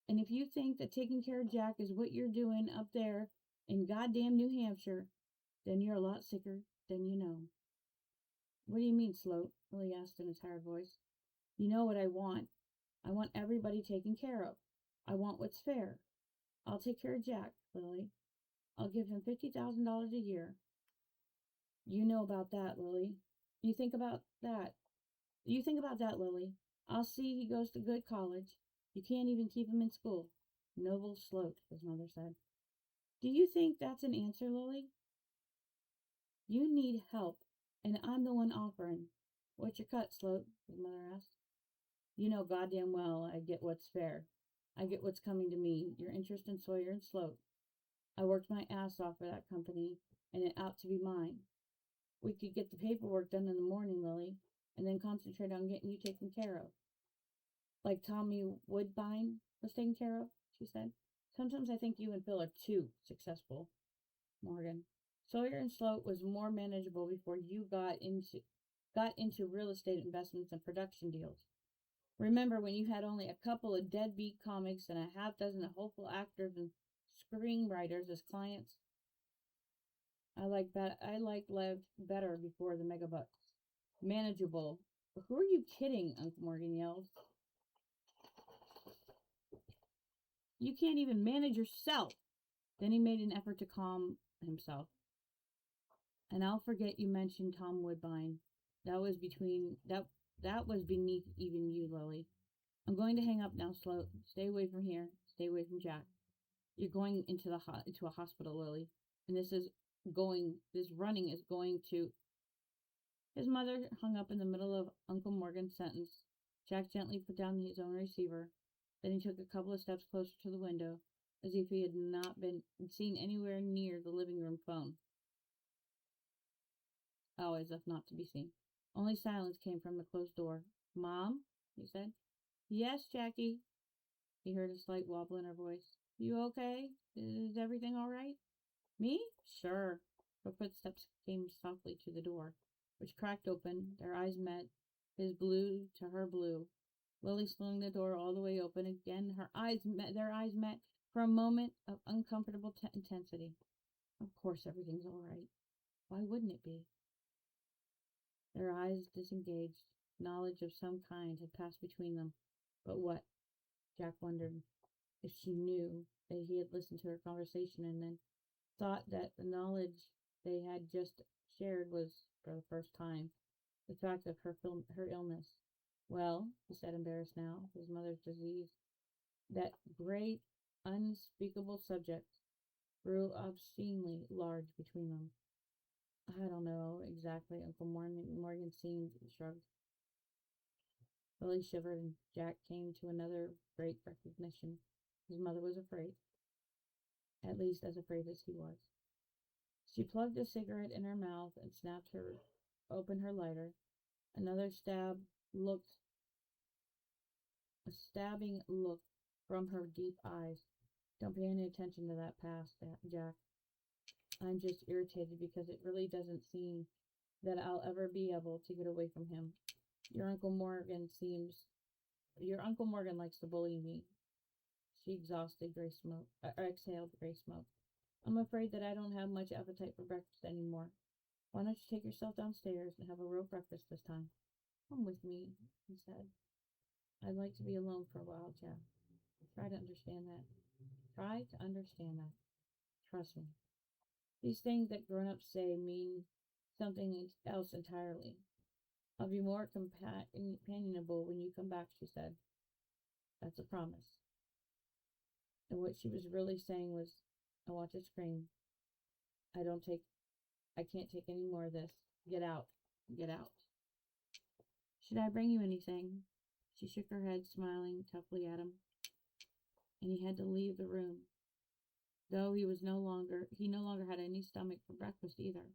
And if you think that taking care of Jack is what you're doing up there in goddamn New Hampshire, then you're a lot sicker than you know. What do you mean, Sloat? Lily asked in a tired voice. You know what I want. I want everybody taken care of. I want what's fair. I'll take care of Jack, Lily. I'll give him $50,000 a year. You know about that, Lily. You think about that. You think about that, Lily. I'll see he goes to good college. You can't even keep him in school. Noble Sloat, his mother said. Do you think that's an answer, Lily? You need help, and I'm the one offering. What's your cut, Sloat? His mother asked. You know goddamn well I get what's fair. I get what's coming to me, your interest in Sawyer and Sloat. I worked my ass off for that company, and it ought to be mine. We could get the paperwork done in the morning, Lily, and then concentrate on getting you taken care of. Like Tommy Woodbine was taken care of, she said. Sometimes I think you and Phil are too successful, Morgan. Sawyer and Sloat was more manageable before you got into real estate investments and production deals. Remember when you had only a couple of deadbeat comics and a half dozen hopeful actors and screenwriters as clients? I liked lived better before the megabucks. Manageable. Who are you kidding? Uncle Morgan yelled. You can't even manage yourself. Then he made an effort to calm himself. And I'll forget you mentioned Tom Woodbine. That was beneath even you, Lily. I'm going to hang up now, Sloat. Stay away from here. Stay away from Jack. You're going into a hospital, Lily. And this running is going to... His mother hung up in the middle of Uncle Morgan's sentence. Jack gently put down his own receiver. Then he took a couple of steps closer to the window, as if he had not been seen anywhere near the living room phone. Always left not to be seen. Only silence came from the closed door. Mom? He said. Yes, Jackie. He heard a slight wobble in her voice. You okay? Is everything all right? Me? Sure. Her footsteps came softly to the door, which cracked open. Their eyes met, his blue to her blue. Lily swung the door all the way open again. Their eyes met for a moment of uncomfortable intensity. Of course everything's all right. Why wouldn't it be? Their eyes disengaged. Knowledge of some kind had passed between them. But what? Jack wondered if she knew that he had listened to her conversation and then thought that the knowledge they had just shared was, for the first time, the fact of her illness. Well, he said, embarrassed now, his mother's disease. That great, unspeakable subject grew obscenely large between them. I don't know exactly, Uncle Morgan seemed shrugged. Lily shivered, and Jack came to another great recognition. His mother was afraid, at least as afraid as he was. She plugged a cigarette in her mouth and open her lighter. Another a stabbing look from her deep eyes. Don't pay any attention to that past, Jack. I'm just irritated because it really doesn't seem that I'll ever be able to get away from him. Your Uncle Morgan likes to bully me. She exhausted exhaled gray smoke. I'm afraid that I don't have much appetite for breakfast anymore. Why don't you take yourself downstairs and have a real breakfast this time? Come with me, he said. I'd like to be alone for a while, Jack. Try to understand that. Trust me. These things that grown-ups say mean something else entirely. I'll be more companionable when you come back, she said. That's a promise. And what she was really saying was, I want to scream. I can't take any more of this. Get out. Get out. Should I bring you anything? She shook her head, smiling toughly at him. And he had to leave the room. Though he no longer had any stomach for breakfast either.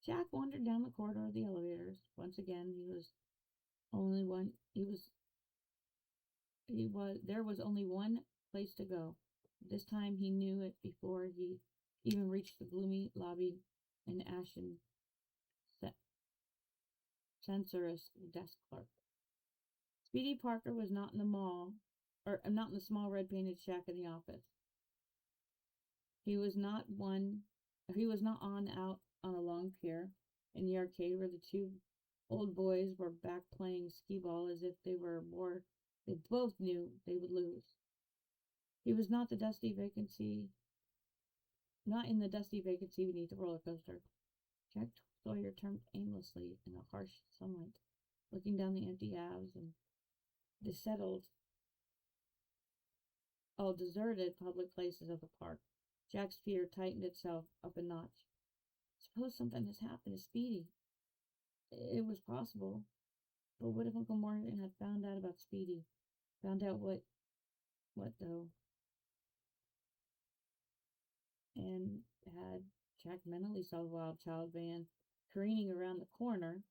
Jack wandered down the corridor of the elevators. Once again, he was there was only one place to go. This time he knew it before he even reached the gloomy lobby and ashen, censorious desk clerk. Speedy Parker was not in the mall, or not in the small red painted shack in the office. He was not on out on a long pier in the arcade where the two old boys were back playing skee-ball as if they both knew they would lose. He was not in the dusty vacancy beneath the roller coaster. Jack Sawyer turned aimlessly in the harsh sunlight, looking down the empty Aves and deserted public places of the park. Jack's fear tightened itself up a notch. Suppose something has happened to Speedy. It was possible. But what if Uncle Morgan had found out about Speedy? Found out what though? And had Jack mentally saw the wild child van careening around the corner,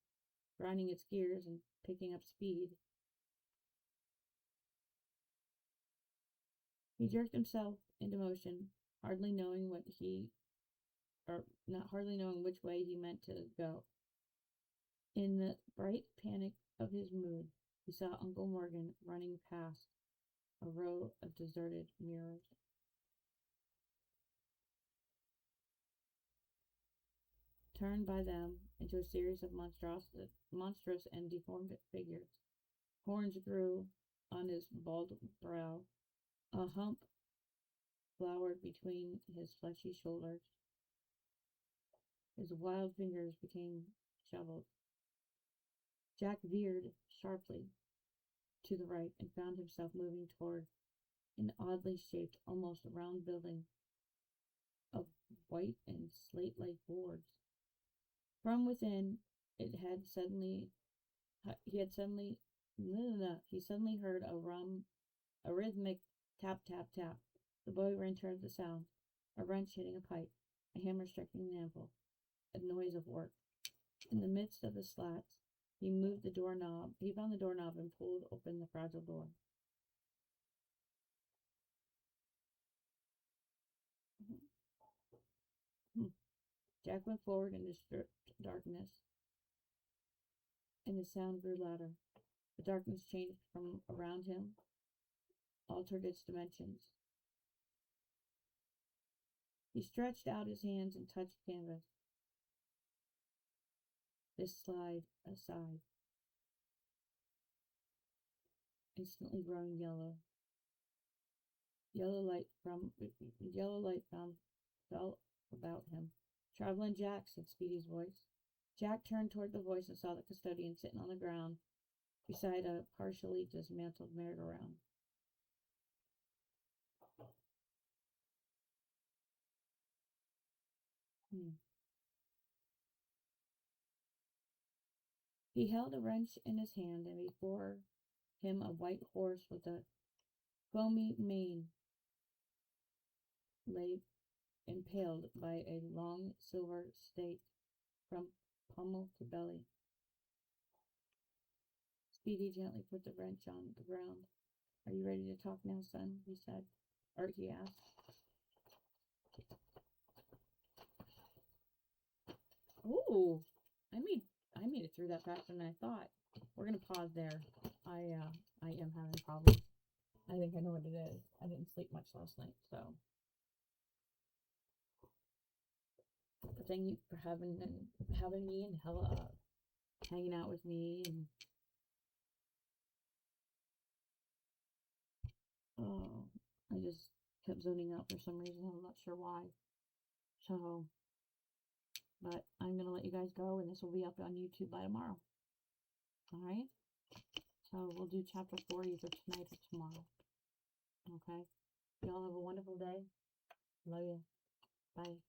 grinding its gears and picking up speed. He jerked himself into motion, hardly knowing which way he meant to go. In the bright panic of his mood, he saw Uncle Morgan running past a row of deserted mirrors. Turned by them into a series of monstrous and deformed figures. Horns grew on his bald brow. A hump flowered between his fleshy shoulders. His wild fingers became shovels. Jack veered sharply to the right and found himself moving toward an oddly shaped, almost round building of white and slate-like boards. From within, he suddenly heard a rhythmic tap, tap, tap. The boy ran toward the sound, a wrench hitting a pipe, a hammer striking an anvil, a noise of work. In the midst of the slats, he found the doorknob and pulled open the fragile door. Jack went forward in the darkness, and the sound grew louder. The darkness changed from around him, altered its dimensions. He stretched out his hands and touched canvas. This slid aside, instantly growing yellow. Yellow light fell about him. "Traveling Jack," said Speedy's voice. Jack turned toward the voice and saw the custodian sitting on the ground beside a partially dismantled merry-go-round. He held a wrench in his hand, and before him a white horse with a foamy mane lay impaled by a long silver stake from pommel to belly. Speedy gently put the wrench on the ground. "Are you ready to talk now, son?" he asked. Ooh, I made it through that faster than I thought. We're gonna pause there. I am having problems. I think I know what it is. I didn't sleep much last night, so. But thank you for having me and hanging out with me, and I just kept zoning out for some reason. I'm not sure why. So, but I'm gonna let you guys go, and this will be up on YouTube by tomorrow. All right. So we'll do chapter 4 either tonight or tomorrow. Okay. Y'all have a wonderful day. Love you. Bye.